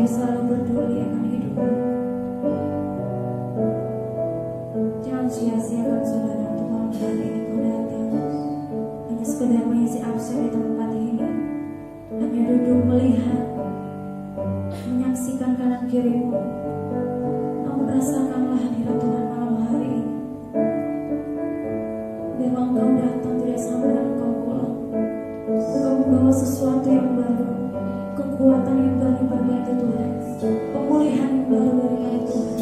yang selalu peduli akan hidupmu. Jangan sia-siakan saudara untuk malam hari ini kau datang hanya sekedar mengisi absen di tempat ini, hanya duduk melihat, menyaksikan kanan kirimu. Namun rasakanlah hadirat Tuhan malam hari ini. Biar engkau datang tidak sama dengan engkau pulang. Engkau membawa sesuatu yang baru, kekuatan yang baru berbagi Tuhan, pemulihan yang baru dari Tuhan.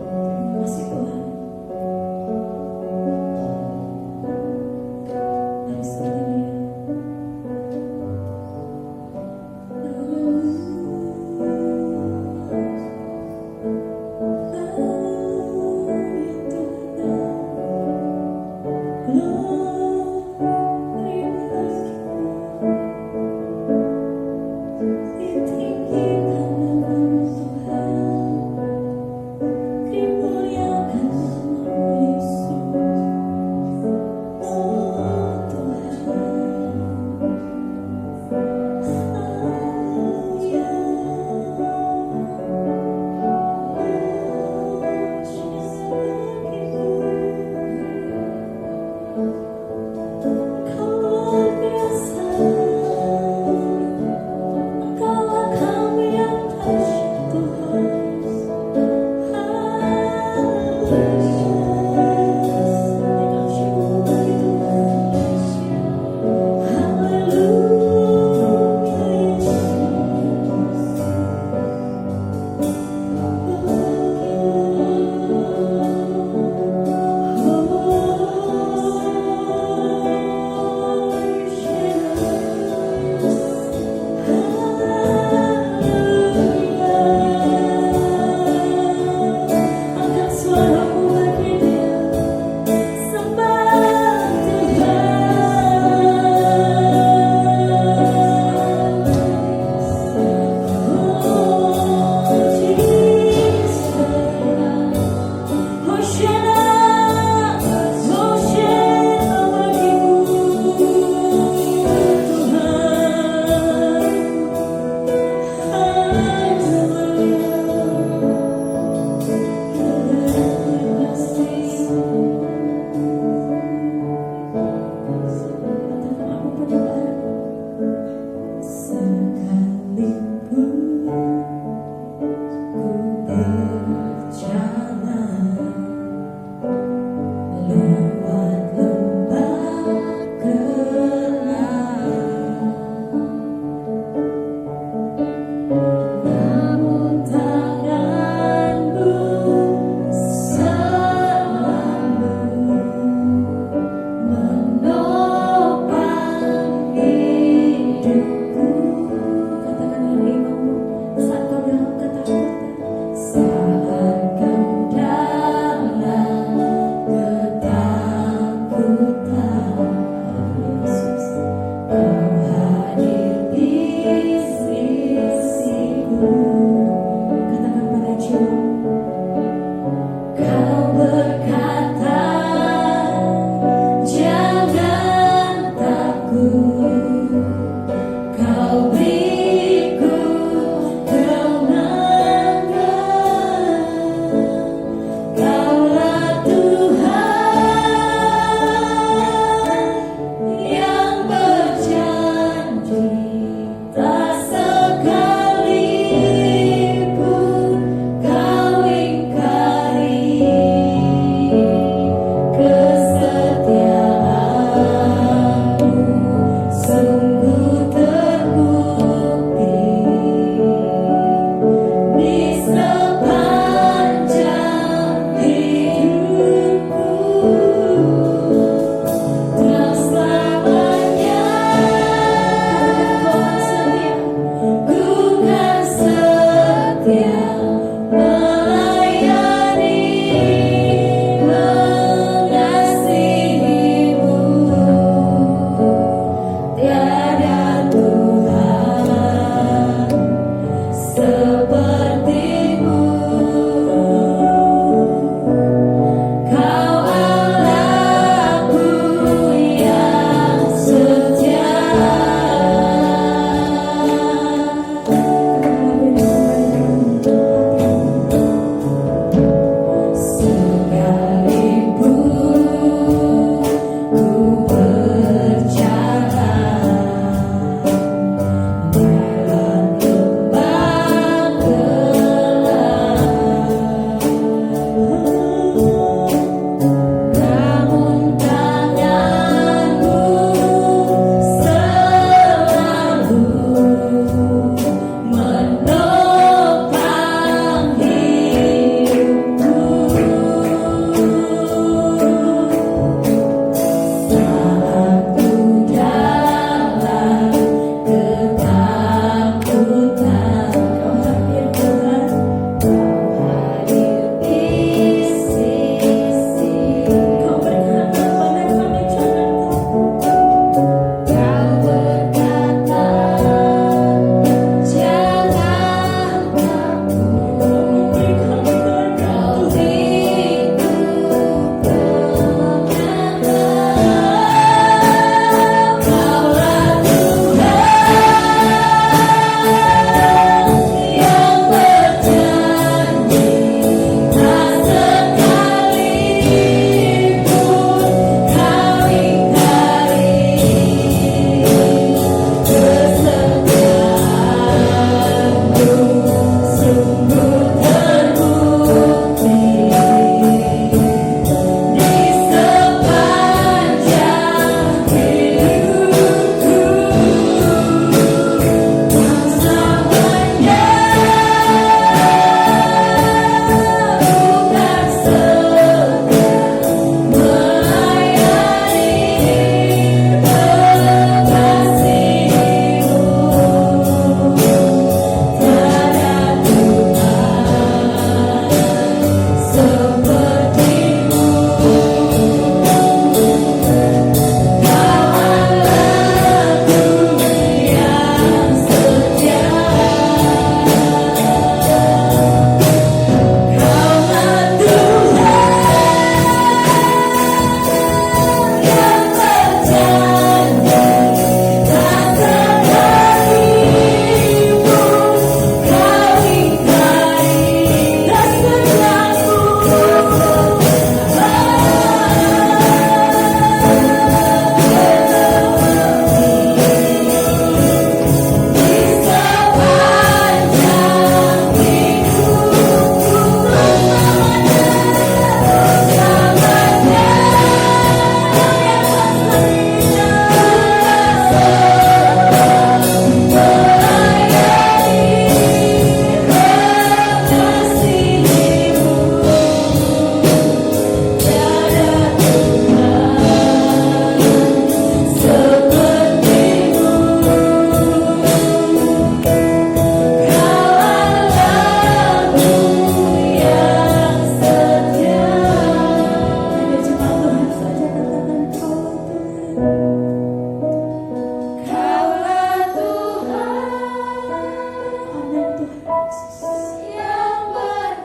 Terima kasih Tuhan. Mari seperti dia. Glory,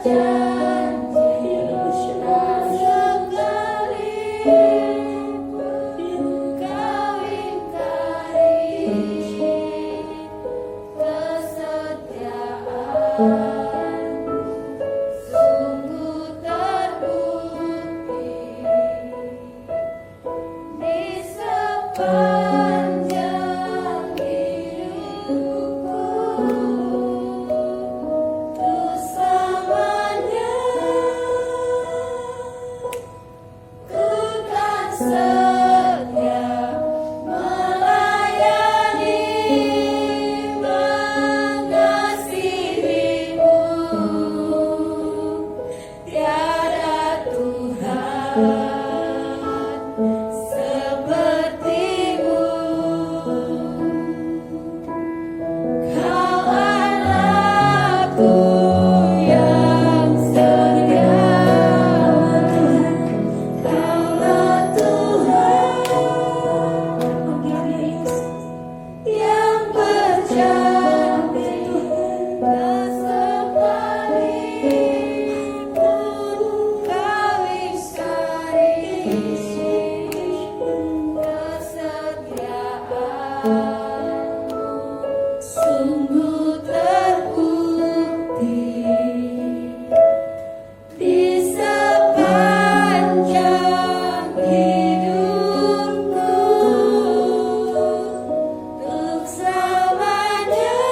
Untuk selamanya.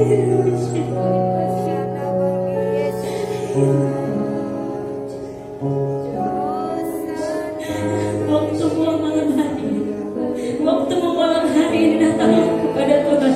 Waktu malam hari ini datanglah kepada Tuhan.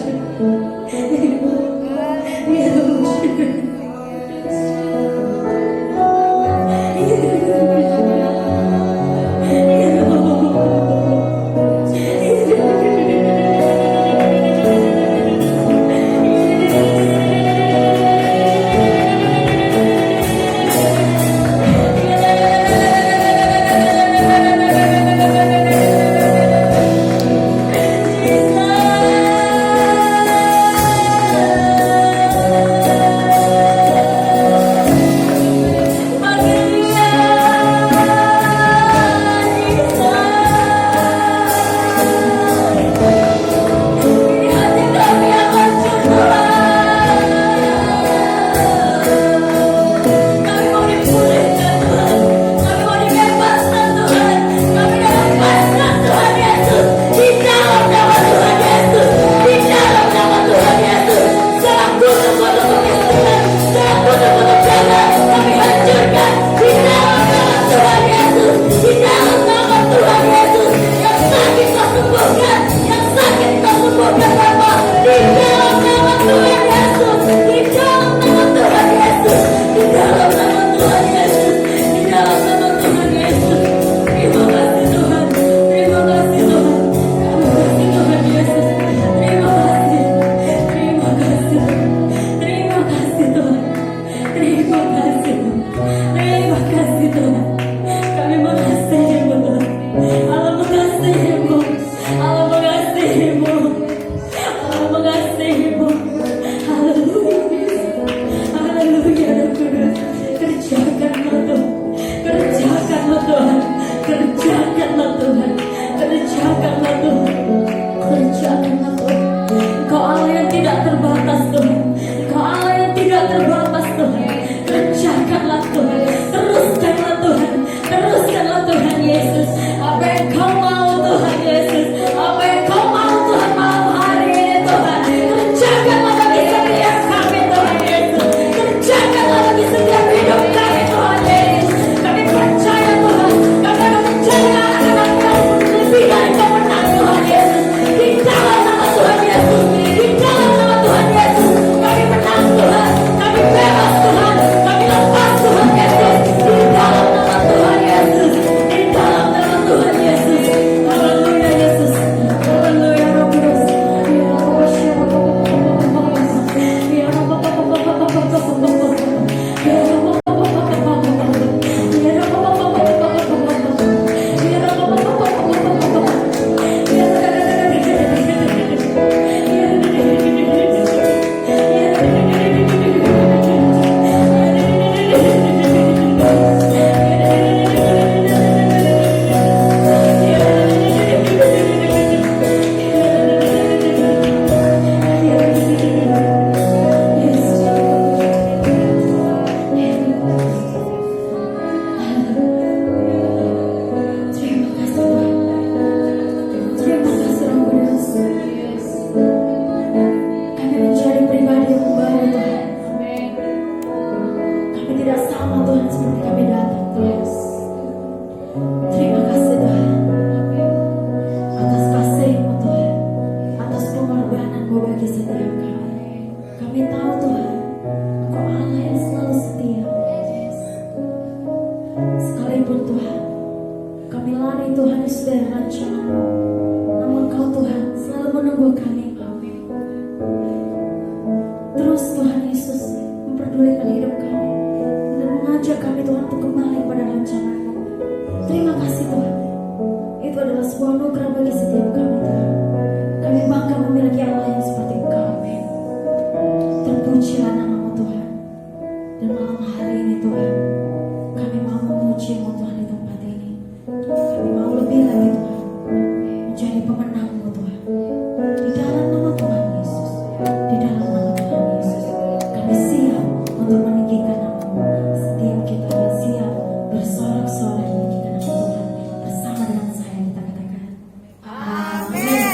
Amin.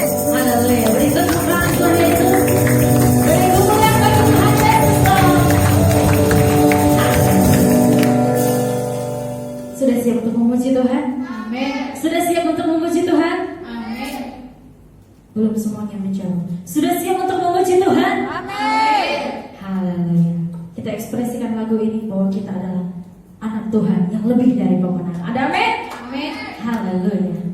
bahwa kita adalah anak Tuhan yang lebih dari pemenang. Ada amin? Amin. Haleluya.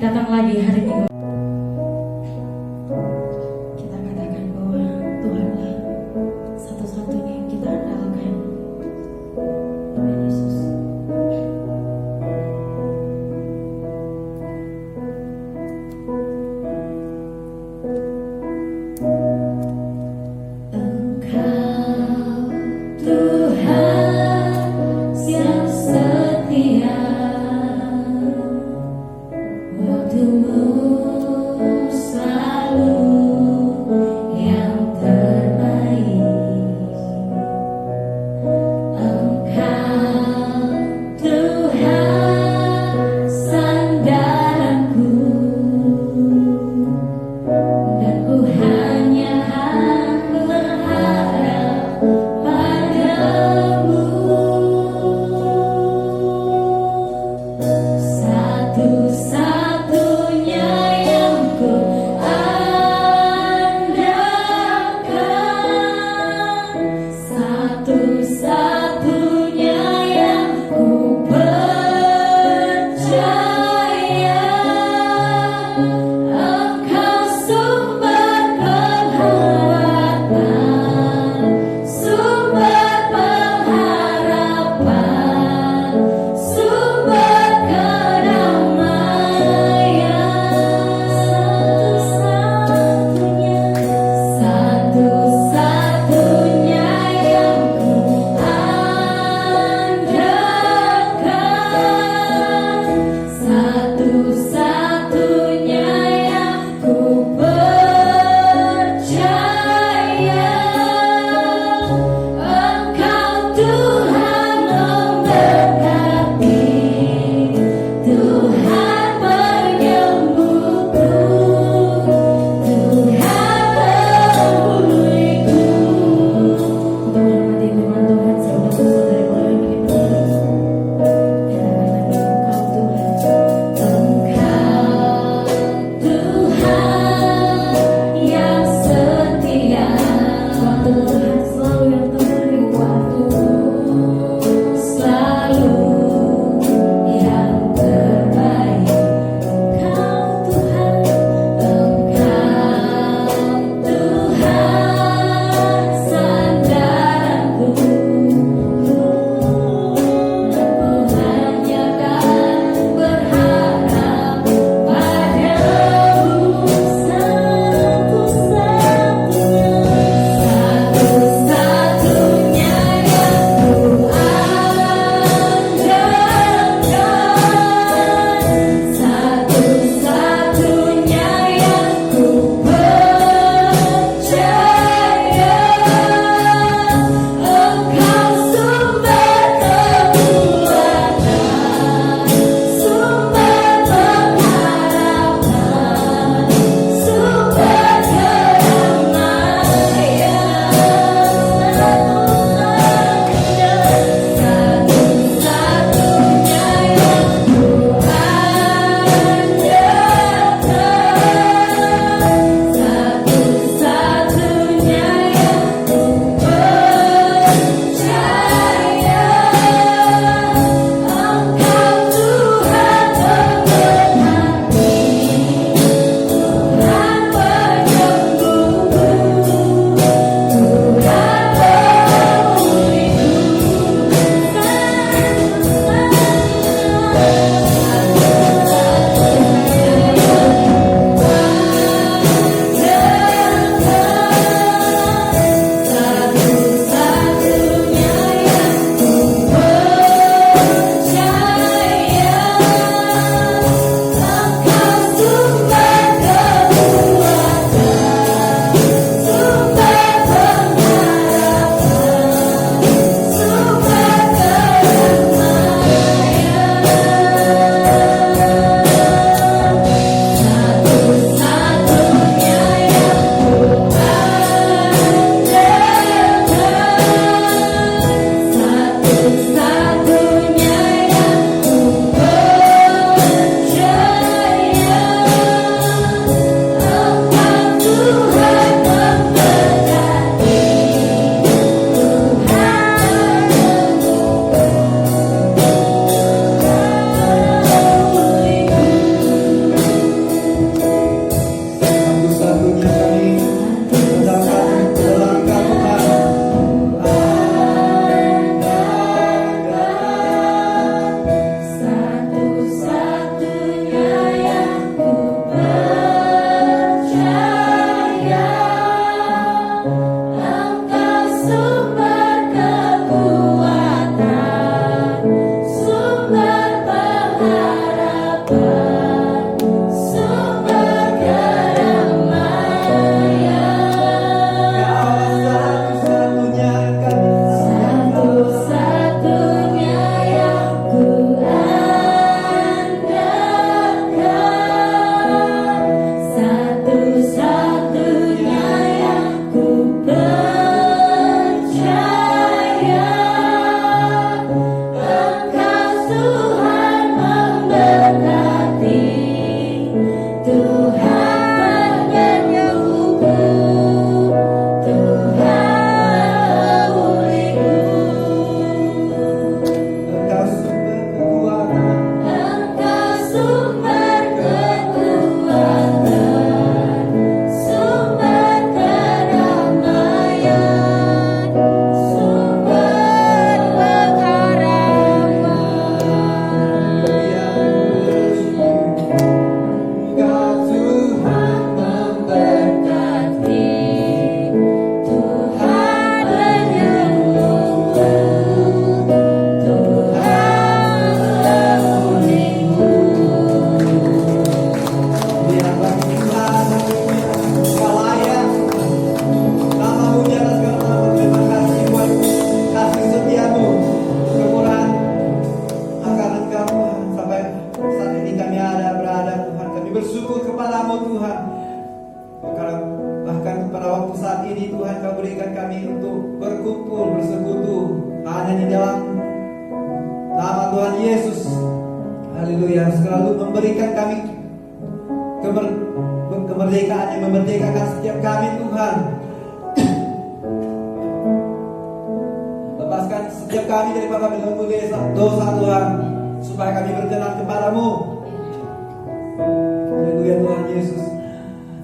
datang lagi hari Minggu. Kita katakan bahwa Tuhanlah satu-satunya yang kita andalkan. Tuhan Yesus. Engkau Tuhan yang setia. Waktumu ini Tuhan Kau berikan kami untuk berkumpul, bersekutu hanya di dalam nama Tuhan Yesus. Haleluya. Selalu memberikan kami kemerdekaan yang memerdekakan setiap kami Tuhan. Lepaskan setiap kami daripada belenggu dosa Tuhan, supaya kami berkenan kepadamu. Haleluya Tuhan Yesus.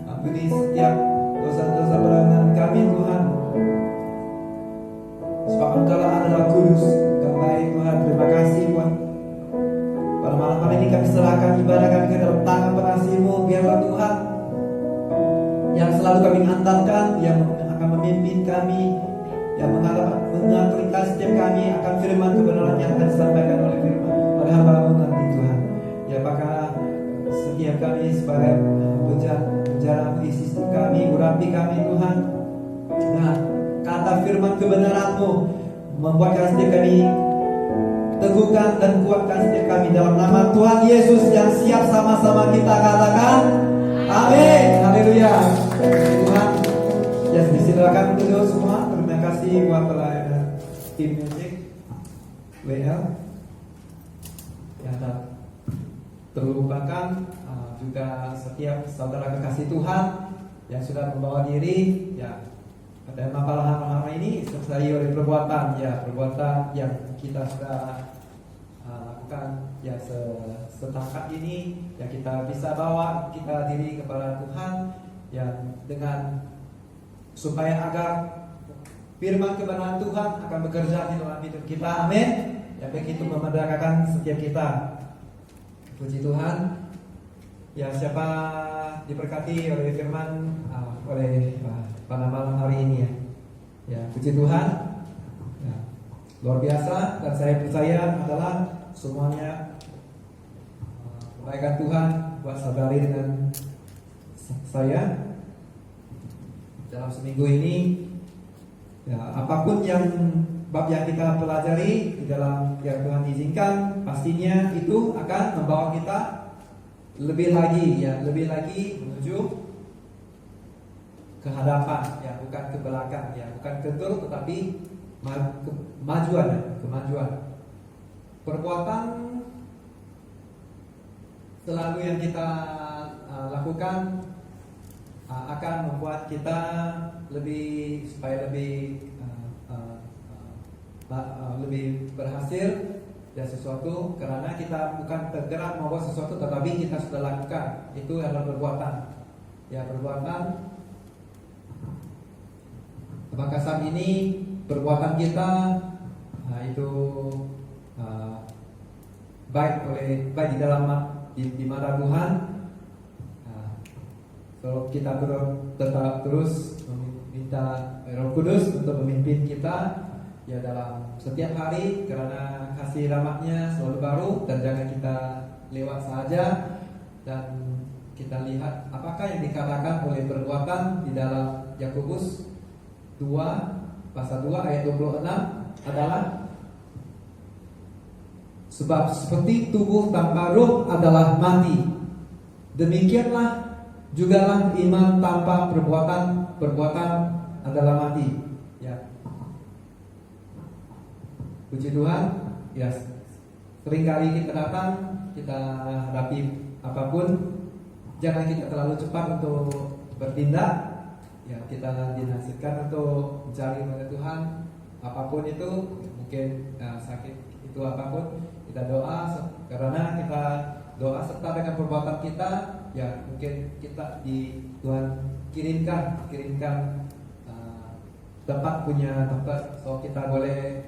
Ampuni setiap dosa-dosa berangan kami Tuhan. Sebab Engkau adalah kudus, Engkau baik Tuhan. Terima kasih Tuhan. Pada malam hari ini kami serahkan ibadah kami ke dalam tangan pengasih-Mu. Biarlah Tuhan yang selalu kami andalkan, yang akan memimpin kami, yang mengantarkan setiap kami akan firman kebenaran yang akan disampaikan oleh firman oleh hamba-Mu nanti Tuhan. Ya apakah setiap kami sebagai penjara isi setiap kami, urapi kami Tuhan. Nah, kata firman kebenaran-Mu membuatkan setiap kami teguhkan dan kuatkan setiap kami dalam nama Tuhan Yesus yang siap sama-sama kita katakan amin. Haleluya. Tuhan, ya disilakan untuk semua. Terima kasih buat pelayanan tim musik WL yang tak terlupakan, juga setiap saudara kekasih Tuhan yang sudah membawa diri ya tema malam hari ini disertai oleh perbuatan yang kita sudah lakukan ya setakat ini ya, kita bisa bawa kita diri kepada Tuhan yang dengan supaya agar firman kebenaran Tuhan akan bekerja di dalam hidup kita. Amin. Ya begitu memerdekakan setiap kita. Puji Tuhan. Ya siapa diberkati oleh firman pada malam hari ini ya. Ya puji Tuhan. Ya, luar biasa, dan saya percaya adalah semuanya kebaikan Tuhan buat saudari dengan saya dalam seminggu ini. Ya, apapun yang bab yang kita pelajari di dalam yang Tuhan izinkan, pastinya itu akan membawa kita lebih lagi menuju ke hadapan ya, bukan ke belakang ya, bukan kendur tetapi kemajuan. Perbuatan selalu yang kita lakukan akan membuat kita supaya lebih berhasil dan sesuatu, karena kita bukan tergerak membuat sesuatu tetapi kita sudah lakukan. Itu adalah perbuatan. Ya perbuatan. Maka saat ini perbuatan kita itu baik di dalam di mata Tuhan. Kalau kita tetap terus meminta Roh Kudus untuk memimpin kita ya dalam setiap hari, karena kasih rahmat-Nya selalu baru, dan jangan kita lewat saja, dan kita lihat apakah yang dikatakan oleh perbuatan di dalam Yakobus 2 pasal 2 ayat 26 adalah, sebab seperti tubuh tanpa ruh adalah mati, demikianlah jugalah iman tanpa perbuatan adalah mati. Ya. Puji Tuhan. Ya. Seringkali kita datang, kita hadapi apapun, jangan kita terlalu cepat untuk bertindak. Ya, kita dinasihatkan untuk mencari kepada Tuhan apapun itu, mungkin sakit itu apapun, kita doa, karena kita doa serta dengan perbuatan kita, ya mungkin kita di Tuhan kirimkan punya tempat, so kita boleh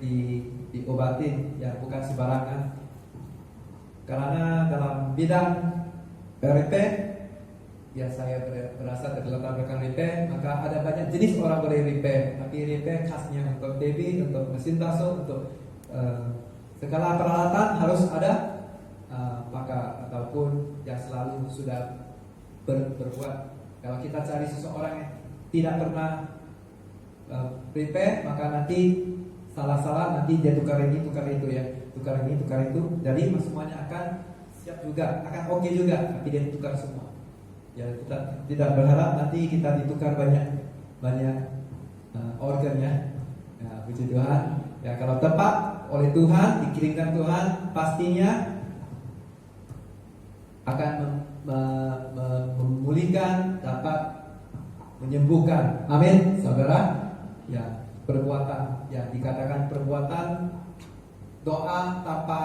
diobatin, ya bukan sembarangan. Karena dalam bidang RP, ya saya berasal dari latar belakang repair, maka ada banyak jenis orang boleh repair, tapi repair khasnya untuk TV, untuk mesin taso, untuk segala peralatan harus ada pakar ataupun yang selalu sudah berbuat. Kalau kita cari seseorang yang tidak pernah repair, maka nanti salah-salah, nanti dia tukar ini ya, tukar ini tukar itu, jadi semuanya akan siap juga, akan oke juga, tapi dia tukar semua. Ya kita tidak berharap nanti kita ditukar banyak organ ya. Ya, puji Tuhan. Ya, kalau tepat oleh Tuhan, dikirimkan Tuhan, pastinya akan memulihkan, dapat menyembuhkan. Amin, saudara. Ya, perbuatan, ya dikatakan perbuatan doa tanpa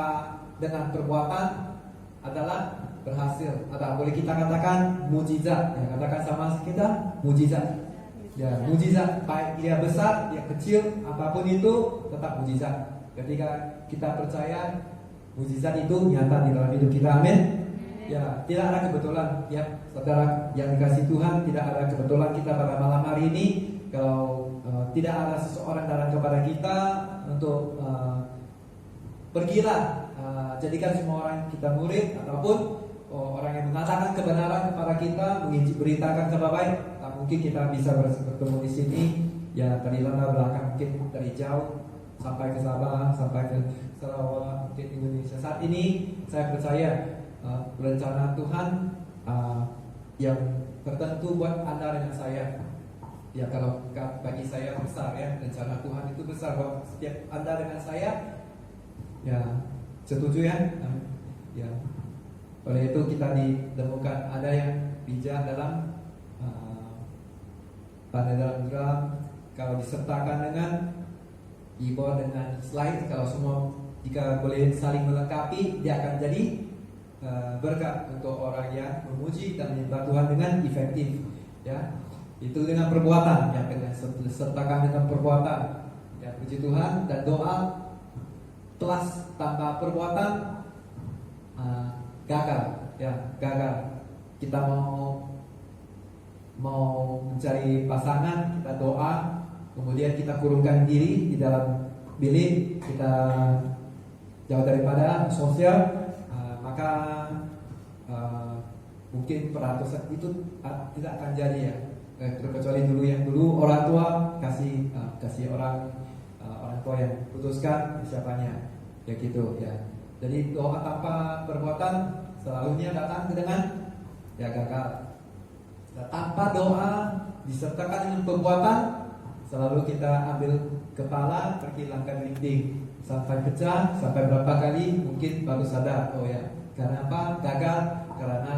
dengan perbuatan adalah berhasil. Atau boleh kita katakan mujizat. Ya, katakan sama kita mujizat. Ya, mujizat baik dia besar, dia kecil, apapun itu tetap mujizat. Ketika kita percaya mujizat itu nyata di dalam hidup kita. Amin. Ya, tidak ada kebetulan ya, saudara yang dikasih Tuhan, tidak ada kebetulan kita pada malam hari ini. Kalau tidak ada seseorang datang kepada kita untuk pergilah, jadikan semua orang kita murid, ataupun orang yang mengatakan kebenaran kepada kita, beritakan kabar baik. Tak mungkin kita bisa bertemu di sini ya, dari latar belakang, mungkin dari jauh sampai ke Sabah, sampai ke Sarawak, mungkin Indonesia. Saat ini saya percaya rencana Tuhan yang tertentu buat Anda dengan saya. Ya, kalau bagi saya besar ya, rencana Tuhan itu besar buat setiap Anda dengan saya. Ya, setuju ya? Ya. Oleh itu kita ditemukan ada yang bijak dalam pandai dalam drum. Kalau disertakan dengan keyboard dengan slide, kalau semua jika boleh saling melengkapi, dia akan jadi berkat untuk orang yang memuji dan menyembah Tuhan dengan efektif. Ya, itu dengan perbuatan, ya, dengan sertakan dengan perbuatan. Ya, puji Tuhan. Dan doa plus tanpa perbuatan gagal. Ya, gagal. Kita mau mencari pasangan, kita doa, kemudian kita kurungkan diri di dalam bilik, kita jauh daripada sosial. Maka mungkin peratusan itu tidak akan jadi ya, terkecuali dulu orang tua kasih orang tua yang putuskan siapanya ya gitu ya. Jadi doa tanpa perbuatan selalunya datang dengan ya gagal. Tanpa doa disertakan dengan perbuatan, selalu kita ambil kepala pergi langkah dinding sampai pecah, sampai berapa kali mungkin baru sadar, oh ya, karena apa? Gagal karena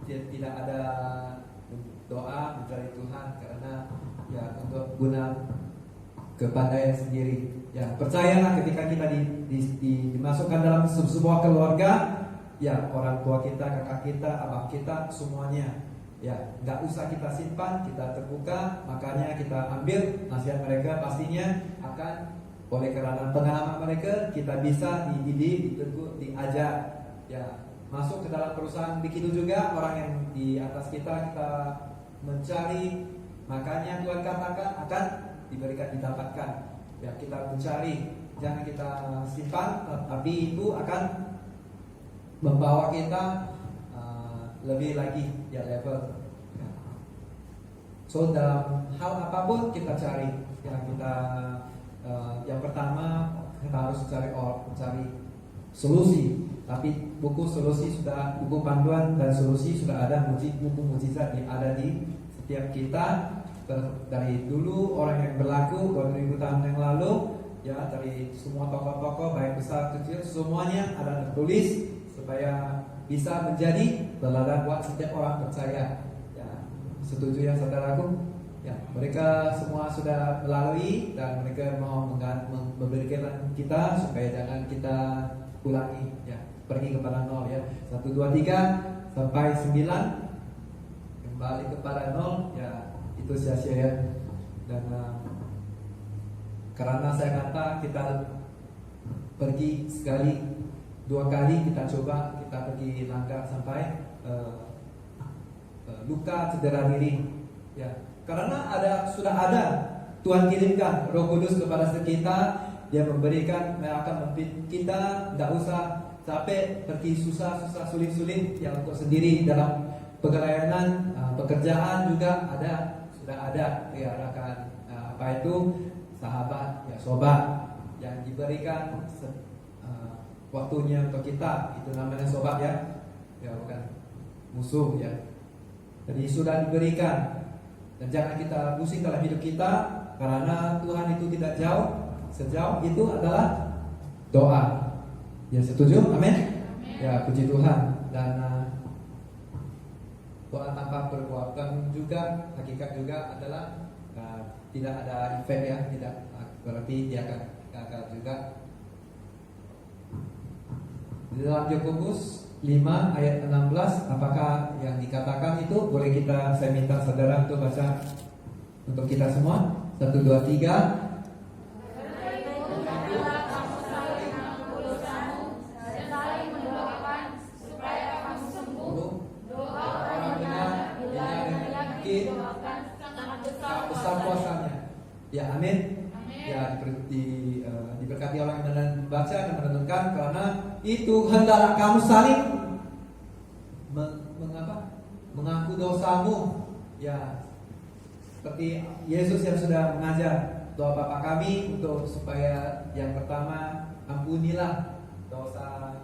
tidak ada doa mencari Tuhan, karena ya untuk guna kepandaian sendiri. Ya, percayalah ketika kita dimasukkan dalam sebuah keluarga, ya orang tua kita, kakak kita, abang kita, semuanya ya nggak usah kita simpan, kita terbuka, makanya kita ambil nasihat mereka, pastinya akan oleh karena pengalaman mereka kita bisa dididik, ditegur, diajar ya, masuk ke dalam perusahaan. Begitu juga orang yang di atas kita mencari, makanya Tuhan katakan akan diberikan, didapatkan ya. Kita mencari, jangan kita simpan, tapi itu akan membawa kita lebih lagi ya, level ya. So dalam hal apapun kita cari ya, kita yang pertama kita harus cari solusi. Tapi buku solusi sudah, buku panduan dan solusi sudah ada, buku mujizat ada di setiap kita. Dari dulu orang yang berlaku 2000 tahun yang lalu ya, dari semua tokoh-tokoh baik besar kecil semuanya ada tertulis supaya bisa menjadi teladan buat setiap orang percaya ya. Setuju ya saudaraku ya, mereka semua sudah melalui dan mereka mau memberikan kita supaya jangan kita ulangi ya, pergi kepada nol ya. 1, 2, 3 sampai 9 kembali kepada nol ya, itu sia-sia ya. Dan karena saya kata kita pergi sekali, 2 kali kita coba, kita pergi langkah sampai luka cedera diri ya, karena sudah ada Tuhan kirimkan Roh Kudus kepada kita, dia memberikan, dia akan memimpin kita, tidak usah capek pergi susah sulit ya untuk sendiri. Dalam pelayanan pekerjaan juga sudah ada ya, akan apa itu sahabat ya, sobat yang diberikan waktunya untuk kita, itu namanya sobat ya bukan musuh ya. Jadi sudah diberikan Dan jangan kita pusing dalam hidup kita, karena Tuhan itu tidak jauh. Sejauh itu adalah doa. Ya, setuju? Amin. Ya, puji Tuhan. Dan doa tanpa perbuatan juga, hakikat juga adalah tidak ada efek ya, tidak berarti dia akan gagal juga. Di dalam Yakobus 5 ayat 16, apakah yang dikatakan itu boleh saya minta saudara untuk baca untuk kita semua. 1, 2, 3. Besar kuasanya. Ya, amin. Ya, diberkati orang yang membaca dan merenungkan, karena itu hendaklah kamu saling mengaku dosamu. Ya, seperti Yesus yang sudah mengajar doa Bapa kami untuk supaya yang pertama, ampunilah dosa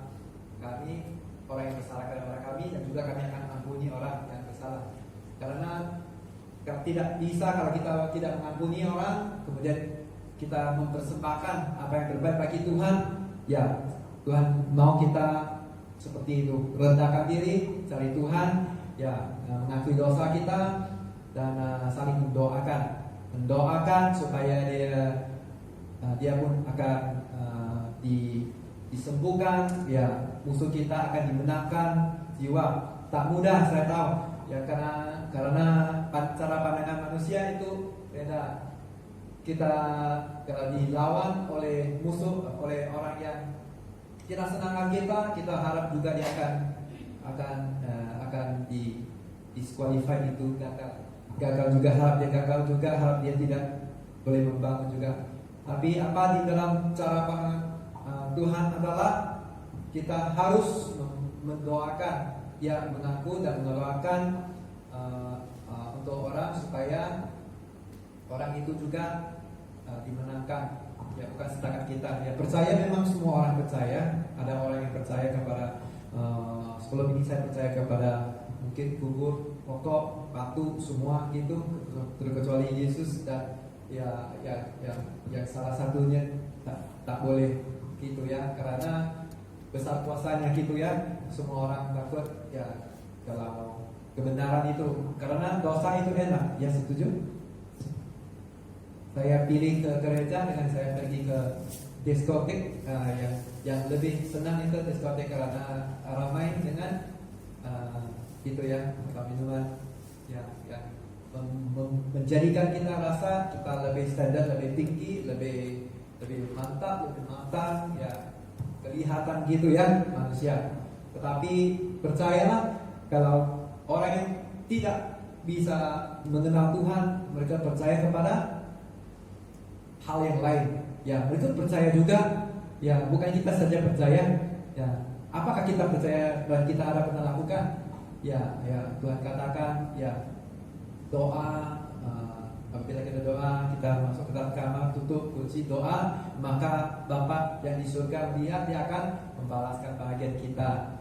kami, orang yang bersalah kepada kami, dan juga kami akan ampuni orang yang bersalah. Karena tidak bisa kalau kita tidak mengampuni orang, kemudian kita mempersembahkan apa yang terbaik bagi Tuhan. Ya, Tuhan mau kita seperti itu, rendahkan diri, cari Tuhan, ya, mengakui dosa kita, dan saling mendoakan supaya dia pun akan disembuhkan. Ya, musuh kita akan dimenangkan. Jiwa tak mudah, saya tahu. Ya, karena cara pandangan manusia itu beda. Kita kalau dilawan oleh musuh, oleh orang yang tidak senang kita harap juga dia akan disqualify, itu gagal juga, harap dia gagal juga, harap dia tidak boleh membangun juga. Tapi apa di dalam cara pandangan Tuhan adalah kita harus mendoakan, ya, mengaku dan mendoakan untuk orang supaya orang itu juga dimenangkan. Ya, bukan setakat kita. Ya, percaya memang semua orang percaya. Ada orang yang percaya kepada sebelum ini saya percaya kepada mungkin kubur, pokok, batu, semua gitu, terkecuali Yesus. Dan yang salah satunya tak boleh gitu ya, karena besar kuasanya gitu ya. Semua orang takut ya kalau kebenaran itu, karena dosa itu enak. Ya, setuju? Saya pilih ke gereja dengan saya pergi ke diskotik, yang lebih senang itu diskotik karena ramai dengan gitu ya, minuman yang menjadikan kita rasa kita lebih standar, lebih tinggi, lebih mantap, lebih matang, ya, kelihatan gitu ya manusia. Tetapi percayalah, kalau orang yang tidak bisa mengenal Tuhan, mereka percaya kepada hal yang lain. Ya, mereka percaya juga. Ya, bukan kita saja percaya. Ya, apakah kita percaya dan kita ada pernah lakukan? Ya, Tuhan katakan, ya, doa. Apabila kita doa, kita masuk ke dalam kamar, tutup kunci doa, maka Bapa yang di surga melihat, dia akan membalaskan bahagian kita.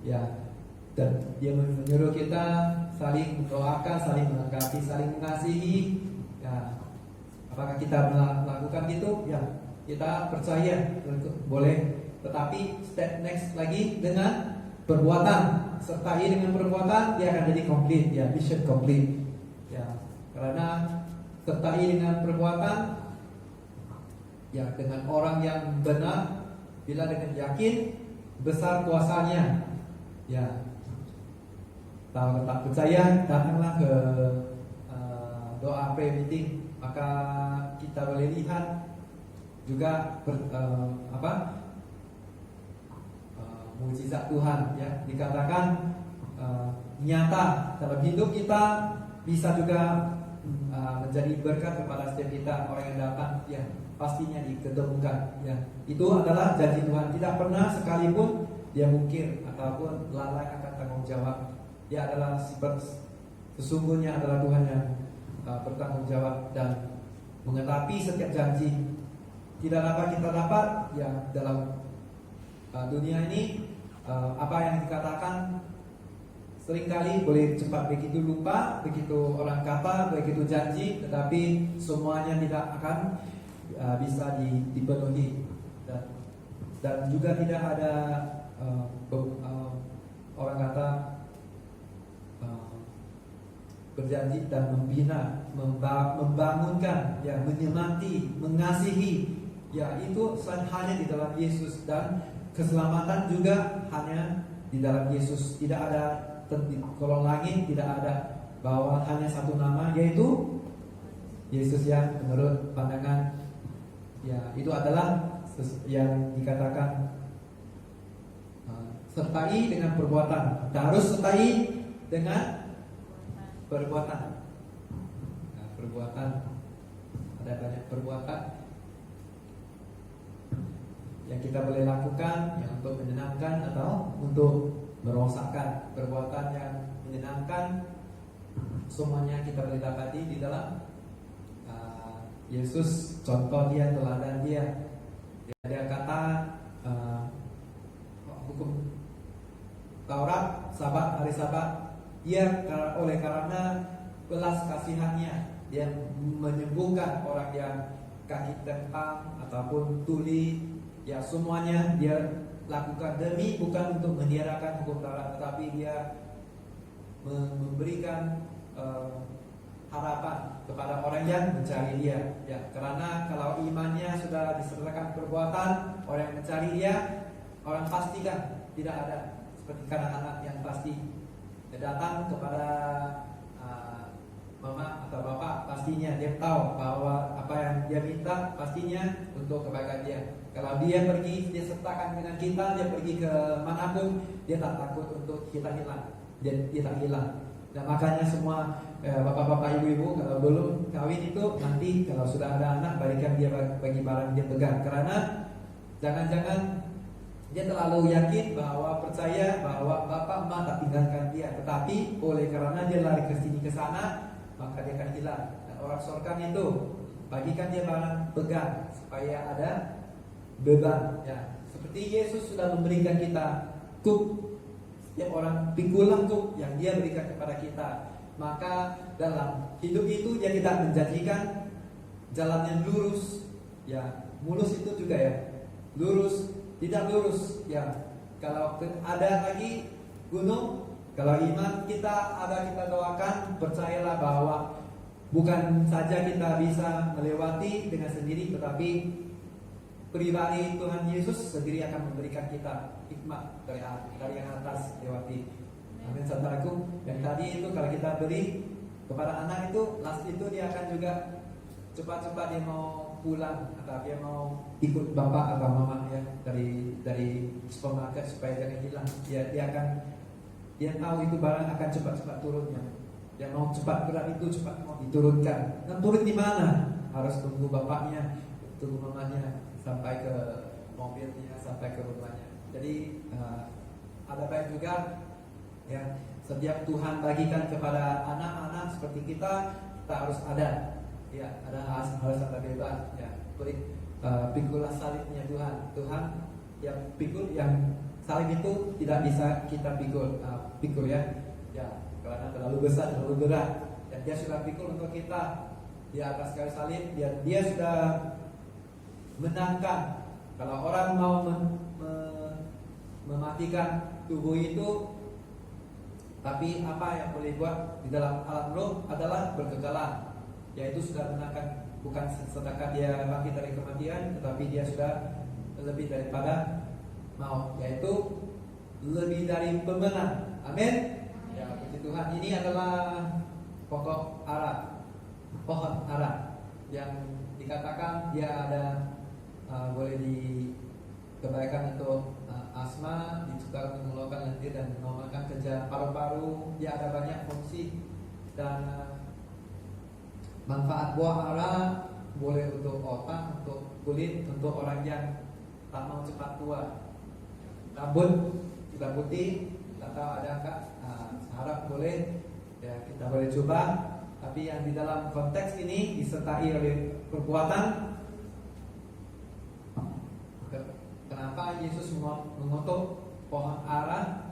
Ya, dan dia menyuruh kita saling mendoakan, saling melengkapi, saling mengasihi. Ya, apakah kita melakukan itu? Ya, kita percaya boleh. Tetapi step next lagi dengan perbuatan. Sertai dengan perbuatan, dia akan jadi complete, ya, mission complete. Ya, karena sertai dengan perbuatan, ya, dengan orang yang benar, bila dengan yakin besar kuasanya. Ya, kalau tak percaya, datanglah ke doa prayer meeting, maka kita boleh lihat juga mukjizat Tuhan, ya, dikatakan nyata dalam hidup kita, bisa juga menjadi berkat kepada setiap kita. Orang yang datang, ya, pastinya diketemukan. Ya, itu adalah janji Tuhan. Tidak pernah sekalipun dia mungkir ataupun lalai akan tanggung jawab. Dia adalah sesungguhnya adalah Tuhan yang bertanggung jawab dan mengenapi setiap janji. Tidak dapat kita dapat, ya, dalam dunia ini apa yang dikatakan seringkali boleh cepat begitu lupa, begitu orang kata, begitu janji, tetapi semuanya tidak akan bisa dipenuhi, dan juga tidak ada orang kata berjanji dan membina, membangunkan, ya, menyemangati, mengasihi, ya, itu hanya di dalam Yesus, dan keselamatan juga hanya di dalam Yesus. Tidak ada di kolong langit, tidak ada bahwa hanya satu nama, yaitu Yesus, yang menurut pandangan, ya, itu adalah yang dikatakan sertai dengan perbuatan. Kita harus sertai dengan perbuatan. Nah, perbuatan, ada banyak perbuatan yang kita boleh lakukan, yang untuk menyenangkan atau untuk merosakkan. Perbuatan yang menyenangkan semuanya kita boleh dapati di dalam Yesus. Contoh dia, teladan dia. Dia kata hukum Taurat, Sabat, hari Sabat, dia oleh karena belas kasihannya, dia menyembuhkan orang yang kaki tentang ataupun tuli, ya, semuanya dia lakukan demi bukan untuk meniadakan hukum Taurat, tetapi dia memberikan harapan kepada orang yang mencari dia, ya, karena kalau imannya sudah disertakan perbuatan, orang yang mencari dia, orang pastikan tidak ada seperti anak-anak yang pasti datang kepada mama atau bapak, pastinya dia tahu bahwa apa yang dia minta pastinya untuk kebaikan dia. Kalau dia pergi, dia sertakan dengan kita, dia pergi ke manapun, dia tak takut untuk kita hilang, dia tak hilang. Dan makanya semua bapak-bapak, ibu-ibu, kalau belum kawin itu nanti kalau sudah ada anak, berikan dia bagi barang dia pegang, karena jangan-jangan dia terlalu yakin bahwa percaya bahwa bapak emak tak tinggalkan dia, tetapi oleh karena dia lari ke sini ke sana, maka dia akan hilang. Dan orang sorkan itu bagikan dia barang pegang supaya ada beban, ya. Seperti Yesus sudah memberikan kita cup, setiap orang pikulan cup yang dia berikan kepada kita. Maka dalam hidup itu dia tidak menjanjikan jalan yang lurus, ya, mulus itu juga, ya, lurus, tidak lurus, ya. Kalau ada lagi gunung, kalau iman kita ada, kita doakan, percayalah bahwa bukan saja kita bisa melewati dengan sendiri, tetapi pribadi Tuhan Yesus sendiri akan memberikan kita hikmat dari yang atas lewati. Amin, saudaraku. Yang tadi itu kalau kita beri kepada anak itu, last itu dia akan juga cepat-cepat dia mau pulang atau dia mau ikut bapak atau mama, ya, dari supermarket supaya jangan hilang. Dia tahu itu barang akan cepat-cepat turunnya. Dia mau cepat berat itu cepat mau diturunkan. Dan turun di mana? Harus tunggu bapaknya, tunggu mamanya sampai ke mobilnya, sampai ke rumahnya. Jadi ada baik juga, ya, setiap Tuhan bagikan kepada anak-anak seperti kita harus ada, ya, harus ada bebas, ya. Pikulah salibnya Tuhan yang pikul, yang salib itu tidak bisa kita pikul, ya, karena terlalu besar, terlalu berat. Dan dia sudah pikul untuk kita di atas kayu salib. Dia sudah menangkan. Kalau orang mau mematikan tubuh itu, tapi apa yang boleh buat di dalam alam roh adalah berkekalan, yaitu sudah menangkan. Bukan sedangkan dia bangkit dari kematian, tetapi dia sudah lebih daripada maut, yaitu lebih dari pemenang. Amin. Ya, puji Tuhan. Ini adalah pokok ara, pohon ara yang dikatakan dia ada boleh dikebaikan untuk asma, juga mengeluarkan lendir dan menormalkan kerja paru-paru. Dia ada banyak fungsi dan manfaat buah ara boleh untuk otak, untuk kulit, untuk orang yang tak mau cepat tua. Rambut juga putih, tak tahu adakah? Harap boleh, ya, kita boleh coba. Tapi yang di dalam konteks ini disertai oleh perbuatan. Kenapa Yesus mengutuk pohon ara?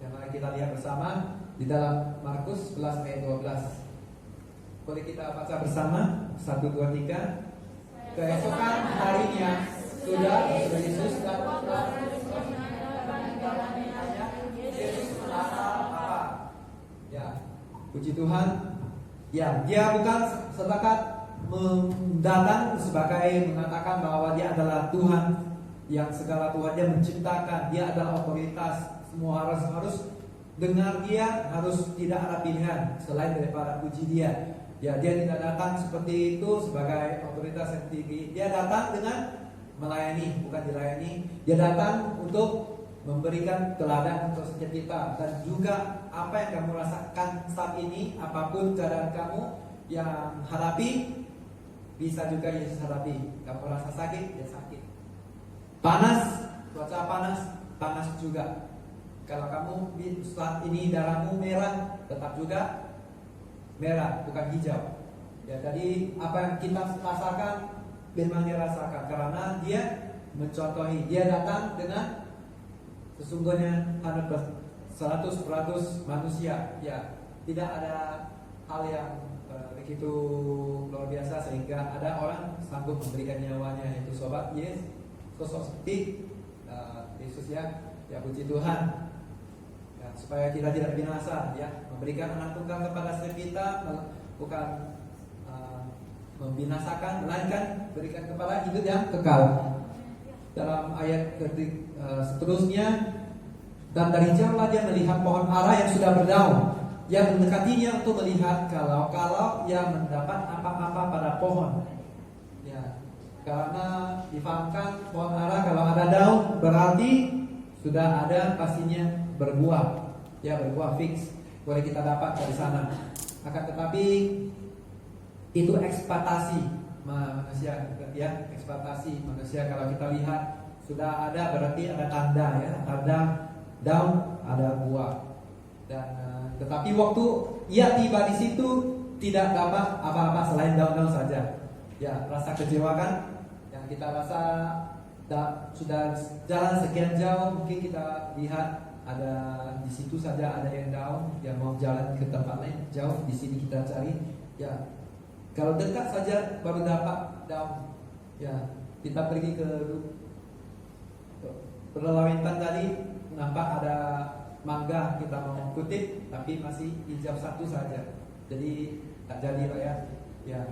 Ya, mari kita lihat bersama di dalam Markus 11 ayat 12. Boleh kita baca bersama? 1, 2, 3. Keesokan harinya sudah Yesus dan Yesus merasa apa? Ya, puji Tuhan. Ya, dia bukan sebakat mendatang sebagai mengatakan bahwa dia adalah Tuhan yang segala Tuhan, dia menciptakan, dia adalah otoritas, semua harus dengar dia, harus tidak ada pilihan selain daripada puji dia. Ya, dia tidak datang seperti itu sebagai otoritas yang tinggi. Dia datang dengan melayani, bukan dilayani. Dia datang untuk memberikan teladan untuk setiap kita. Dan juga apa yang kamu rasakan saat ini, apapun keadaan kamu yang hadapi, bisa juga Yesus hadapi. Kamu rasa sakit, ya sakit. Panas, cuaca panas, panas juga. Kalau kamu saat ini darahmu merah, tetap juga merah, bukan hijau. Ya, jadi apa yang kita rasakan memang dia rasakan, karena dia mencontohi. Dia datang dengan sesungguhnya 100% manusia. Ya, tidak ada hal yang begitu luar biasa sehingga ada orang sanggup memberikan nyawanya. Itu sobat Yesus, sosok seperti Yesus ya. Ya, puji Tuhan. Ya, supaya kita tidak binasa, ya, memberikan anak tunggal kepada setiap kita, bukan membinasakan, melainkan berikan kepada hidup yang kekal. Dalam ayat seterusnya, dan dari jauhlah dia melihat pohon ara yang sudah berdaun. Ia mendekatinya untuk melihat kalau ia mendapat apa-apa pada pohon. Ya, karena difahamkan pohon ara kalau ada daun berarti sudah ada pastinya berbuah. Ya, berbuah fix. Boleh kita dapat dari sana. Akan tetapi itu ekspektasi manusia, ya, ekspektasi manusia. Kalau kita lihat sudah ada berarti ada tanda, ya, tanda daun, ada buah. Dan tetapi waktu ia tiba di situ tidak dapat apa-apa selain daun-daun saja. Ya, rasa kecewa kan? Yang kita rasa sudah jalan sekian jauh, mungkin kita lihat ada di situ saja ada yang daun, yang mau jalan ke tempat lain jauh, di sini kita cari. Ya, kalau dekat saja baru dapat daun. Ya, kita pergi ke perlawanan tadi, nampak ada mangga, kita mau kutip tapi masih hijau satu saja. Jadi tak jadi lah ya. Ya,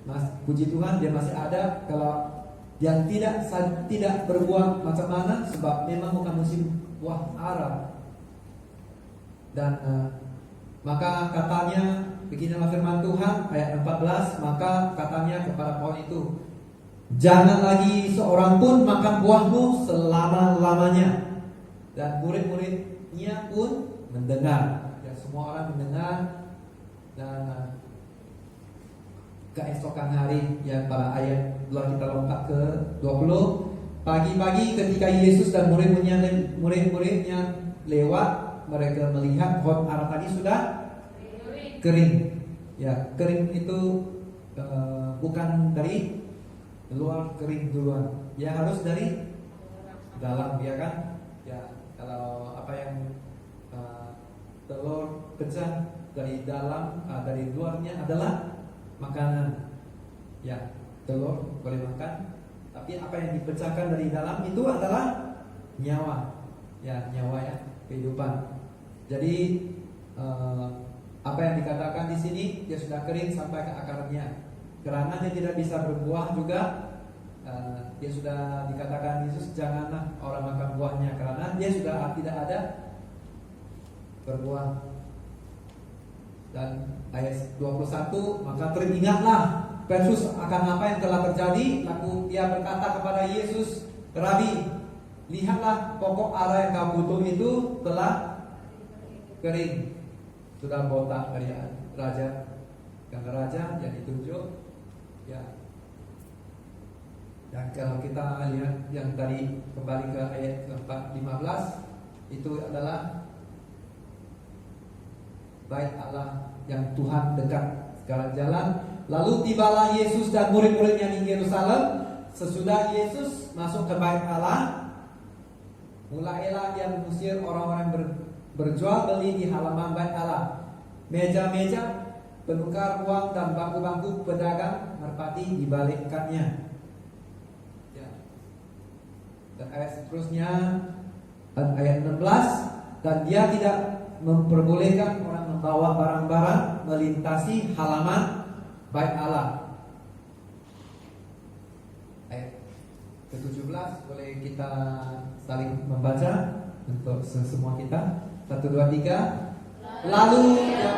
Mas, puji Tuhan dia masih ada. Kalau yang tidak berbuah macam mana, sebab memang bukan musim buah ara. Dan maka katanya, beginilah firman Tuhan ayat 14, maka katanya kepada pohon itu, jangan lagi seorang pun makan buahmu selama-lamanya. Dan murid-muridnya pun mendengar. Ya, semua orang mendengar. Dan keesokan hari, ya, pada ayat kita lompat ke 20. Pagi-pagi ketika Yesus dan murid-muridnya lewat, mereka melihat pohon ara tadi sudah kering. Ya, kering itu bukan dari luar kering duluan. Ya, harus dari dalam, ya kan? Ya, kalau apa yang telur pecah dari dalam, dari luarnya adalah makanan. Ya, telur boleh makan, tapi apa yang dipecahkan dari dalam itu adalah nyawa. Ya, nyawa, ya, kehidupan. Jadi apa yang dikatakan di sini, dia sudah kering sampai ke akarnya. Karena dia tidak bisa berbuah juga, dia sudah dikatakan Yesus, janganlah orang makan buahnya, karena dia sudah tidak ada berbuah. Dan ayat 21, maka teringatlah Petrus akan apa yang telah terjadi. Lalu dia berkata kepada Yesus, Rabi, lihatlah pokok ara yang kau butuh itu telah kering, sudah botak dari raja. Karena raja yang ditunjuk, ya. Dan kalau kita lihat yang tadi, kembali ke ayat 15, itu adalah bait Allah yang Tuhan dekat sekarang jalan. Lalu tibalah Yesus dan murid-muridnya di Yerusalem. Sesudah Yesus masuk ke bait Allah, mulailah dia mengusir orang-orang berjual beli di halaman bait Allah. Meja-meja penukar uang dan bangku-bangku pedagang merpati dibalikkannya. Ya. Dan ayat seterusnya, dan ayat 16, dan dia tidak memperbolehkan orang membawa barang-barang melintasi halaman bait Allah. Ayat ke-17 boleh kita saling membaca untuk semua kita. 1, 2, 3. Lalu yang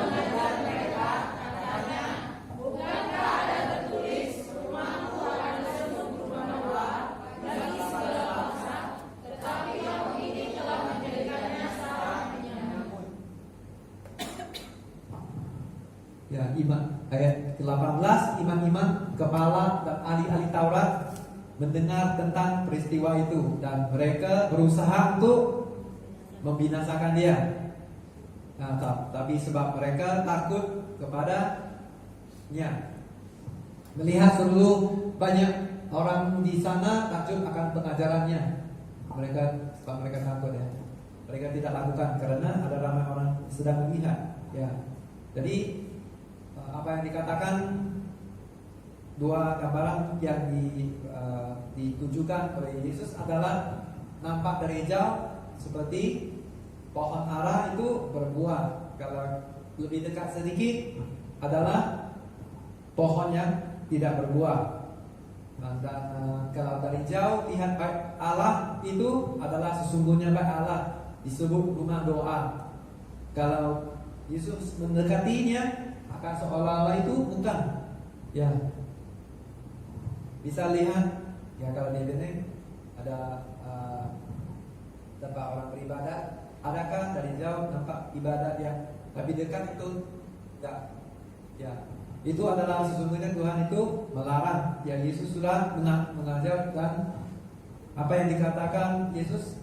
ya, ayat ke-18, imam-imam, kepala dan ahli-ahli Taurat mendengar tentang peristiwa itu dan mereka berusaha untuk membinasakan dia. Nah, tapi sebab mereka takut kepadanya, melihat seluruh banyak orang di sana takjub akan pengajarannya. Sebab mereka takut ya. Mereka tidak lakukan karena ada ramai orang sedang melihat. Ya, jadi apa yang dikatakan dua gambaran yang ditujukan oleh Yesus adalah nampak dari jauh seperti pohon ara itu berbuah. Kalau lebih dekat sedikit adalah pohon yang tidak berbuah. Dan kalau dari jauh lihat bait Allah itu adalah sesungguhnya bait Allah, disebut rumah doa. Kalau Yesus mendekatinya akan seolah-olah itu bukan. Ya, bisa lihat ya kalau di Benteng ada tempat orang beribadat, adakah dari jauh nampak ibadat yang tapi dekat itu enggak. Ya, itu adalah sesungguhnya Tuhan itu melarang. Ya, Yesus sudah mengajar dan apa yang dikatakan Yesus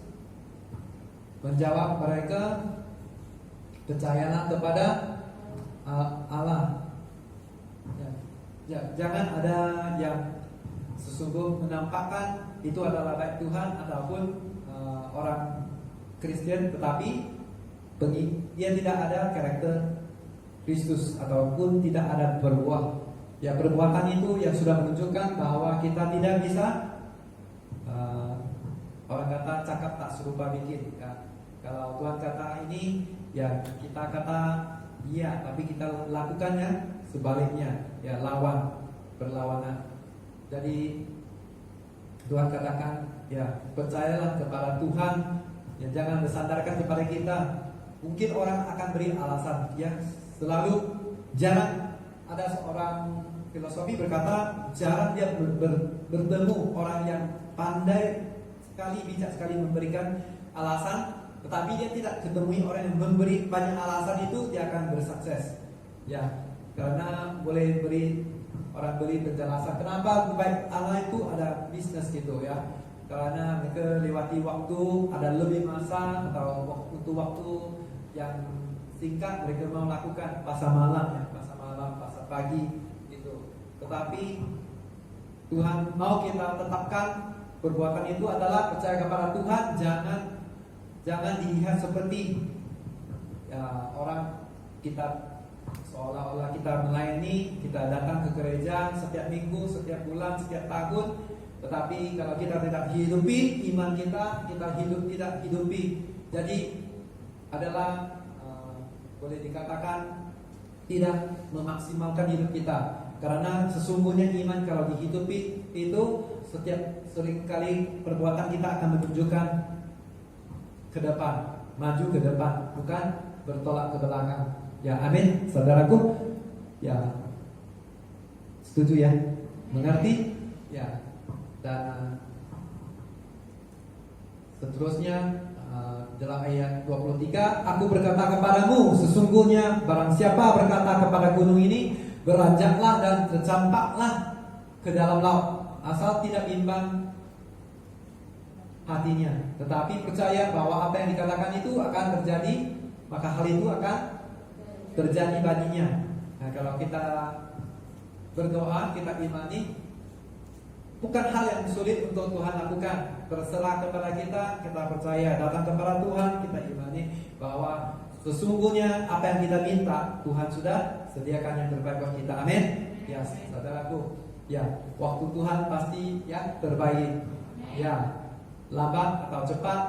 menjawab mereka, percayalah kepada Allah. Ya, jangan ada yang sesungguh menampakkan itu adalah bait Tuhan ataupun orang Kristen, tetapi dia tidak ada karakter Kristus ataupun tidak ada berbuah. Ya, perbuatan itu yang sudah menunjukkan bahwa kita tidak bisa orang kata cakap tak serupa bikin. Ya, kalau Tuhan kata ini, ya kita kata iya, tapi kita lakukannya sebaliknya, ya berlawanan. Jadi Tuhan katakan, ya percayalah kepada Tuhan, ya jangan bersandarkan kepada kita. Mungkin orang akan beri alasan, ya selalu jarang ada seorang filosofi berkata jarang dia bertemu orang yang pandai sekali, bijak sekali memberikan alasan, tetapi dia tidak ketemui orang yang memberi banyak alasan itu dia akan bersukses. Ya, karena boleh orang beri penjelasan kenapa baik Allah itu ada bisnis gitu ya. Karena mereka lewati waktu, ada lebih masa atau waktu yang singkat mereka mau lakukan pasar malam, pasar pagi gitu. Tetapi Tuhan mau kita tetapkan perbuatan itu adalah percaya kepada Tuhan, jangan dilihat seperti ya, orang kita seolah-olah kita melayani, kita datang ke gereja setiap minggu, setiap bulan, setiap tahun, tetapi kalau kita tidak hidupi iman kita tidak hidupi. Jadi adalah boleh dikatakan tidak memaksimalkan hidup kita. Karena sesungguhnya iman kalau dihidupi itu seringkali perbuatan kita akan menunjukkan ke depan, maju ke depan, bukan bertolak ke belakang. Ya, amin, saudaraku. Ya, setuju ya? Mengerti? Ya. Dan seterusnya dalam ayat 23, aku berkata kepadamu, sesungguhnya barang siapa berkata kepada gunung ini, beranjaklah dan tercampaklah ke dalam laut, asal tidak bimbang hatinya, tetapi percaya bahwa apa yang dikatakan itu akan terjadi, maka hal itu akan terjadi baginya. Nah, kalau kita berdoa, kita imani, bukan hal yang sulit untuk Tuhan lakukan. Berserah kepada kita, kita percaya, datang kepada Tuhan, kita imani bahwa sesungguhnya apa yang kita minta Tuhan sudah sediakan yang terbaik buat kita. Amin. Ya, saudaraku, ya, waktu Tuhan pasti yang terbaik. Ya, lambat atau cepat,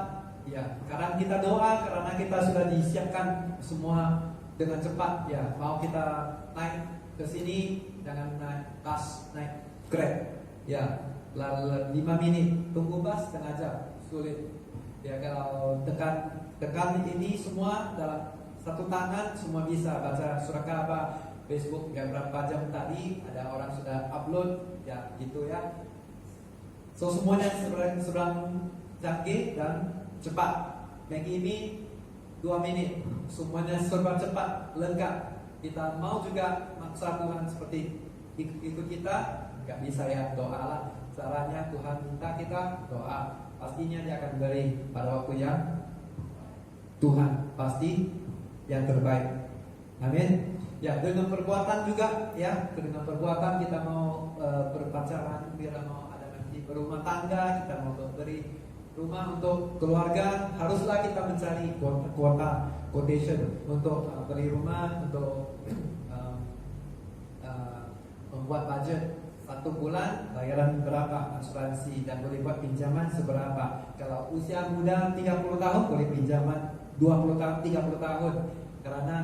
ya. Karena kita doa, karena kita sudah disiapkan semua dengan cepat. Ya, mau kita naik ke sini jangan naik bus, naik Grab. Ya, 5 menit tunggu bus setengah jam, sulit. Ya, kalau tekan ini semua dalam satu tangan semua bisa baca surat kabar, Facebook ya, berapa jam tadi ada orang sudah upload ya, gitu ya. So semuanya sedang canggih dan cepat. Maggi ini 2 menit, semuanya serba cepat, lengkap. Kita mau juga maksa Tuhan seperti ikut kita, nggak bisa ya, doa lah. Caranya Tuhan minta kita doa, pastinya Dia akan beri pada waktu yang Tuhan pasti yang terbaik. Amin. Ya, dengan perbuatan juga ya, dengan perbuatan kita mau berpacaran, bila mau ada nanti berumah tangga, kita mau beri rumah untuk keluarga, haruslah kita mencari kuota quotation untuk beli rumah, untuk membuat budget 1 bulan bayaran berapa asuransi, dan boleh buat pinjaman seberapa. Kalau usia muda 30 tahun boleh pinjaman 20 tahun, 30 tahun, karena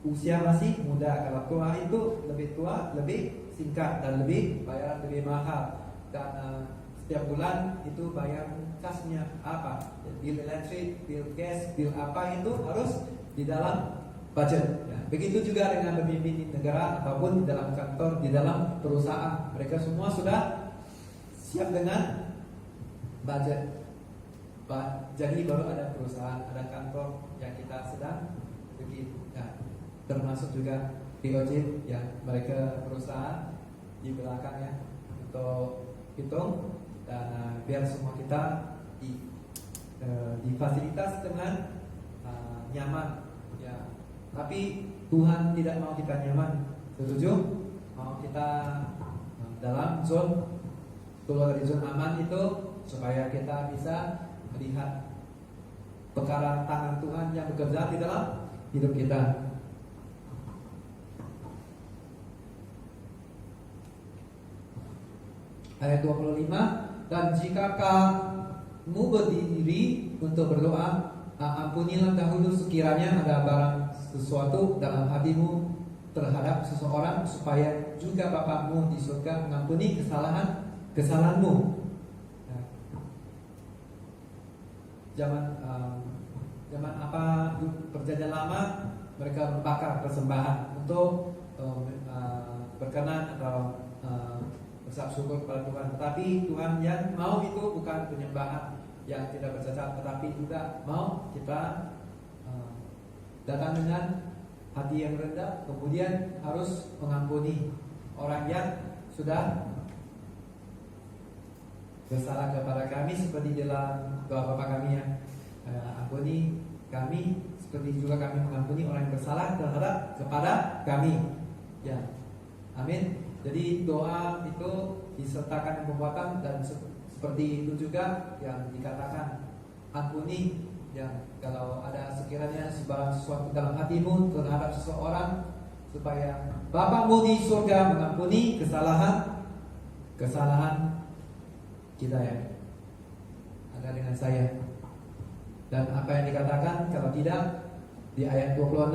usia masih muda. Kalau tua itu lebih tua, lebih singkat dan lebih bayaran lebih mahal. Dan setiap bulan itu bayar kasnya apa, bill elektrik, bill gas, bill apa itu harus di dalam budget. Ya. Begitu juga dengan pemimpin di negara ataupun di dalam kantor, di dalam perusahaan, mereka semua sudah siap dengan budget. Jadi baru ada perusahaan, ada kantor yang kita sedang begitu. Ya. Termasuk juga POJ yang mereka perusahaan di belakangnya untuk hitung, dan biar semua kita difasilitas dengan nyaman ya. Tapi Tuhan tidak mau kita nyaman, setuju? Mau kita dalam zone, keluar dari zone aman itu, supaya kita bisa melihat perkara tangan Tuhan yang bekerja di dalam hidup kita. Ayat 25, dan jika kamu berdiri untuk berdoa, ampunilah dahulu sekiranya ada barang sesuatu dalam hatimu terhadap seseorang, supaya juga Bapakmu di surga mengampuni kesalahanmu. Zaman apa perjanjian lama, mereka membakar persembahan untuk berkenan atau bersyukur syukur kepada Tuhan. Tetapi Tuhan yang mau itu bukan penyembahan yang tidak bercacat, tetapi juga mau kita datang dengan hati yang rendah, kemudian harus mengampuni orang yang sudah bersalah kepada kami, seperti dalam doa Bapa kami yang ampuni kami seperti juga kami mengampuni orang yang bersalah terhadap kepada kami. Ya, amin. Jadi doa itu disertakan perbuatan, dan seperti itu juga yang dikatakan ampuni. Ya, kalau ada sekiranya sebarang sesuatu dalam hatimu terhadap seseorang, supaya Bapakmu di surga mengampuni kesalahan kita ya. Ada dengan saya. Dan apa yang dikatakan, kalau tidak di ayat 26,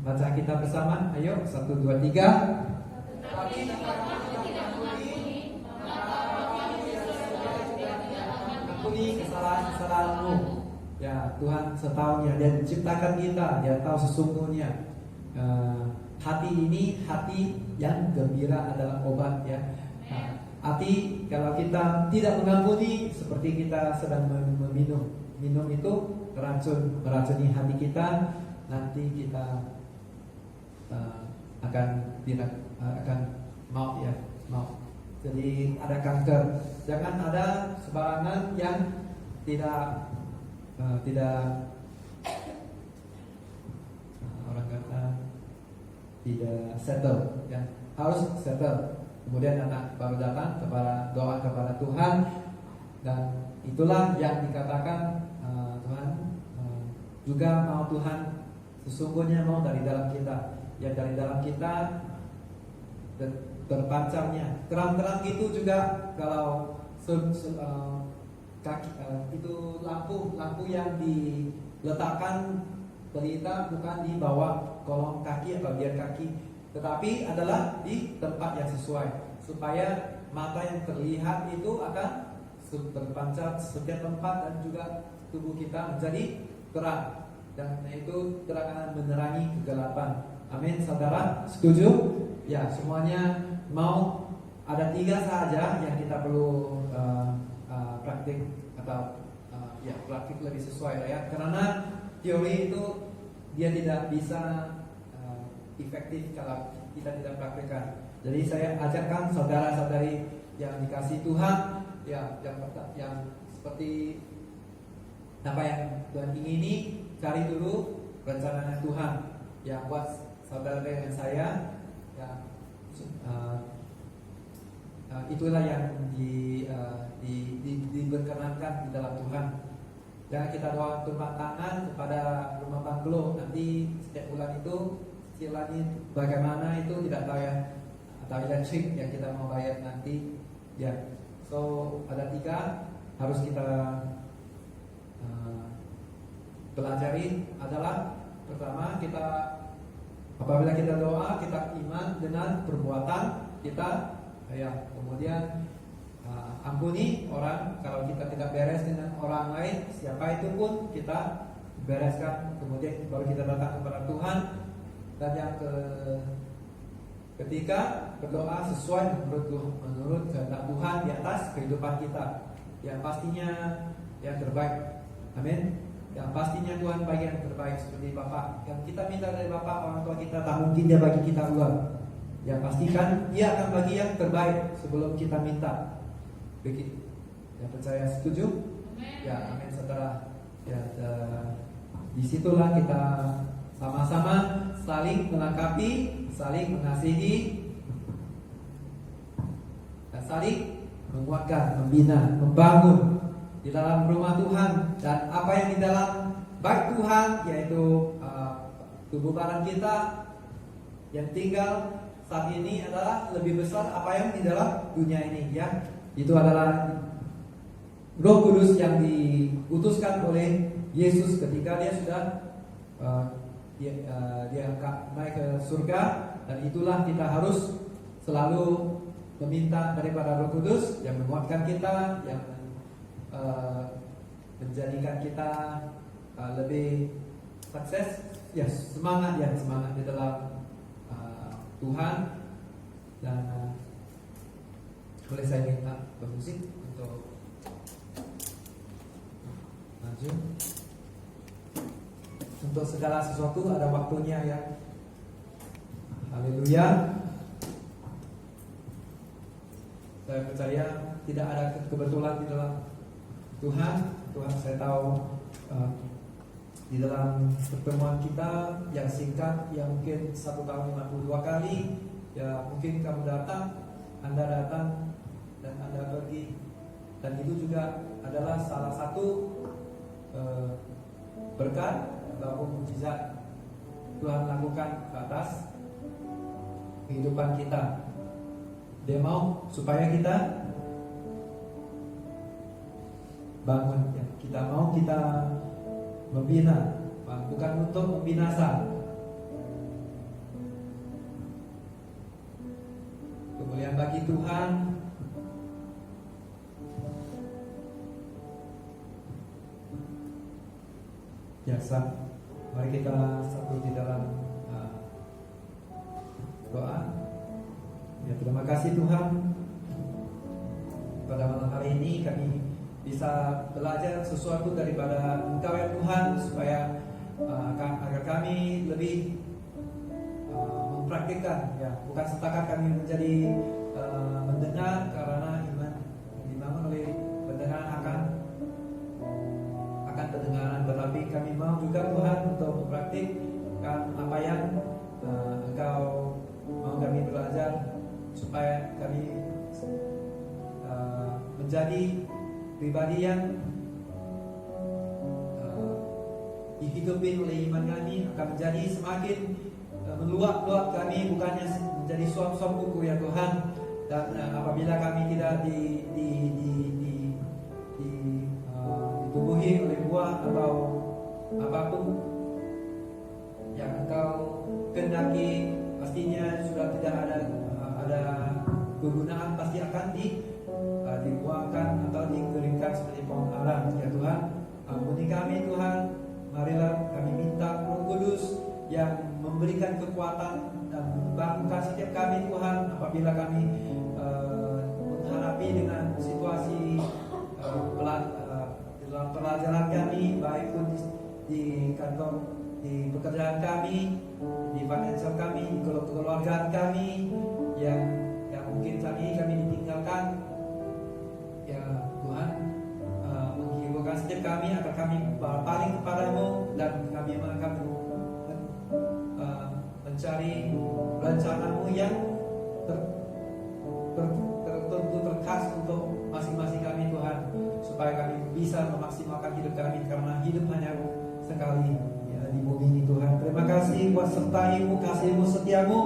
baca kita bersama. Ayo, 1, 2, 3. Ampuni kesalahan-kesalahanmu. Ya, Tuhan setahunya, Dia menciptakan kita, Dia tahu sesungguhnya hati ini, hati yang gembira adalah obat ya. Hati kalau kita tidak mengampuni, seperti kita sedang minum itu meracuni hati kita. Nanti kita akan mau. Jadi ada kanker. Jangan ada sembarangan yang tidak orang kata tidak settle ya. Harus settle. kemudian anak baru datang kepada doa kepada Tuhan, dan itulah yang dikatakan Tuhan juga mau Tuhan sesungguhnya mau dari dalam kita, ya dari dalam kita terpancarnya terang-terang itu juga. Kalau itu lampu yang diletakkan pelita bukan di bawah kolong kaki atau biar kaki, tetapi adalah di tempat yang sesuai supaya mata yang terlihat itu akan terpancar setiap tempat dan juga tubuh kita menjadi terang, dan itu terang akan menerangi kegelapan. Amin, saudara, setuju? Ya, semuanya mau. Ada 3 saja yang kita perlu praktik atau ya praktik lebih sesuai ya, karena teori itu dia tidak bisa efektif kalau kita tidak praktikkan. Jadi saya ajarkan saudara-saudari yang dikasih Tuhan, ya yang seperti apa yang Tuhan ingini, cari dulu rencananya Tuhan. Ya buat saudara dan saya, ya itulah yang diberkenankan di dalam Tuhan. Dan kita doa tumpang tangan kepada rumah Banglo. Nanti setiap bulan itu istilahnya bagaimana itu tidak tahu ya, atau elektrik yang kita mau bayar nanti. Ya, so ada 3 harus kita pelajari. Adalah pertama, kita apabila kita doa, kita iman dengan perbuatan kita, ya. Kemudian ampuni orang kalau kita tidak beres dengan orang lain, siapa itu pun kita bereskan. Kemudian baru kita datang kepada Tuhan. Dan yang ketiga, berdoa sesuai menurut kehendak Tuhan di atas kehidupan kita, yang pastinya yang terbaik. Amin. Yang pastinya Tuhan bagi yang terbaik. Seperti Bapak, yang kita minta dari Bapak, orang tua kita tak mungkin dia bagi kita uang. Yang pastikan dia akan bagi yang terbaik sebelum kita minta. Begitu. Yang percaya setuju? Ya, amin, saudara. Ya, disitulah kita sama-sama saling melengkapi, saling mengasihi, dan saling menguatkan, membina, membangun di dalam rumah Tuhan. Dan apa yang di dalam bait Tuhan, yaitu tubuh badan kita yang tinggal saat ini adalah lebih besar apa yang di dalam dunia ini, ya. Itu adalah Roh Kudus yang diutuskan oleh Yesus ketika dia sudah dia naik ke surga. Dan itulah kita harus selalu meminta daripada Roh Kudus yang menguatkan kita, yang menjadikan kita lebih sukses, ya, semangat di dalam Tuhan. Dan boleh saya minta bermusik untuk maju. Untuk segala sesuatu ada waktunya, ya. Haleluya. Saya percaya tidak ada kebetulan di dalam Tuhan. Tuhan, saya tahu di dalam pertemuan kita yang singkat, yang mungkin 1 tahun 52 kali, ya mungkin kamu datang, Anda datang dan Anda pergi. Dan itu juga adalah salah satu berkat ataupun mukjizat Tuhan lakukan ke atas kehidupan kita. Dia mau supaya kita bangun, ya. Kita mau kita membina, bukan untuk membinasa. Kemuliaan bagi Tuhan. Ya, mari kita satu di dalam doa. Ya, terima kasih Tuhan, pada malam hari ini kami bisa belajar sesuatu daripada Engkau, ya Tuhan, supaya agar kami lebih mempraktikkan, ya, bukan setakat kami menjadi mendengar, karena iman dibangun oleh pendengaran akan pendengaran, tetapi kami mau juga Tuhan untuk mempraktikkan apa yang Engkau mau kami belajar, supaya kami menjadi pribadi yang dihidupi oleh iman kami, akan menjadi semakin meluap-luap kami, bukannya menjadi suap-suap buku ya Tuhan. Dan apabila kami tidak ditumbuhi oleh buah atau apapun yang Engkau kehendaki, pastinya sudah tidak ada kegunaan, pasti akan dibuangkan atau dikeringkan seperti pohon ara ya Tuhan. Ampuni kami Tuhan, marilah kami minta Roh Kudus yang memberikan kekuatan dan membangunkan setiap kami Tuhan apabila kami menghadapi dengan situasi dalam pelajaran kami, baik pun di kantor, di pekerjaan kami, di financial kami, di keluarga kami yang mungkin kami ditinggalkan ya Tuhan. Menghiburkan setiap kami agar kami berpaling kepadamu dan kami akan mencari rencanamu yang tertentu, terkhas untuk masing-masing kami Tuhan, supaya kami bisa memaksimalkan hidup kami, karena hidup hanya sekali ya, di bumi ini Tuhan. Terima kasih buat sertai-Mu, kasih-Mu, setiamu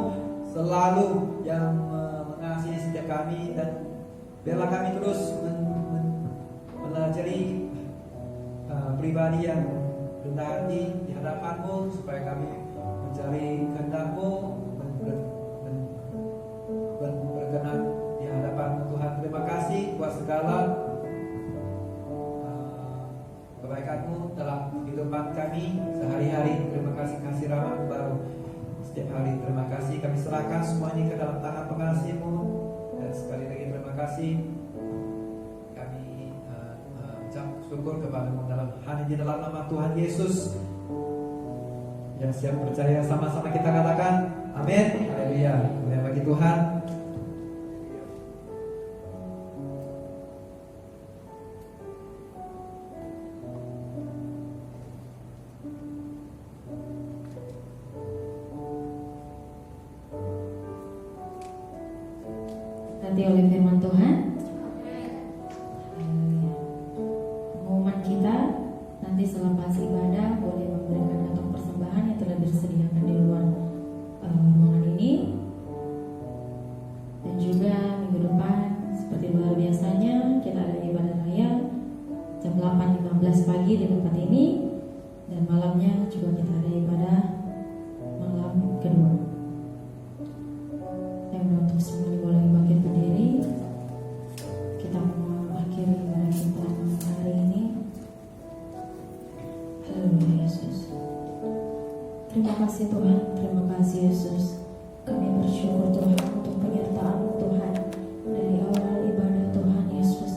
selalu yang mengasihi setiap kami, dan biarlah kami terus menajari pribadi yang rendah hati di hadapan-Mu, supaya kami mencari kehendak-Mu, berkenan di hadapan-Mu Tuhan. Terima kasih buat segala kebaikan-Mu dalam kehidupan kami sehari-hari. Terima kasih kasih rahmat baru setiap hari. Terima kasih, kami serahkan semuanya ke dalam tangan pengasih-Mu, dan sekali lagi terima kasih. Kami ucap syukur kepada-Mu hanya di dalam nama Tuhan Yesus. Yang siap percaya sama-sama kita katakan amin. Haleluya. Kemuliaan bagi Tuhan. Nanti oleh firman Tuhan. Pengumuman kita nanti selepas ibadah boleh memberikan kantong persembahan yang telah disediakan di luar ruangan ini. Dan juga minggu depan seperti luar biasanya kita ada ibadah raya jam 8.15 pagi di tempat ini, dan malamnya juga kita ada ibadah malam kedua. Dan untuk semuanya boleh bangkit berdiri. Kita mengakhiri ibadah kita malam hari ini. Haleluya Yesus. Terima kasih Tuhan, terima kasih Yesus. Kami bersyukur Tuhan untuk penyertaan-Mu Tuhan, dari awal ibadah Tuhan Yesus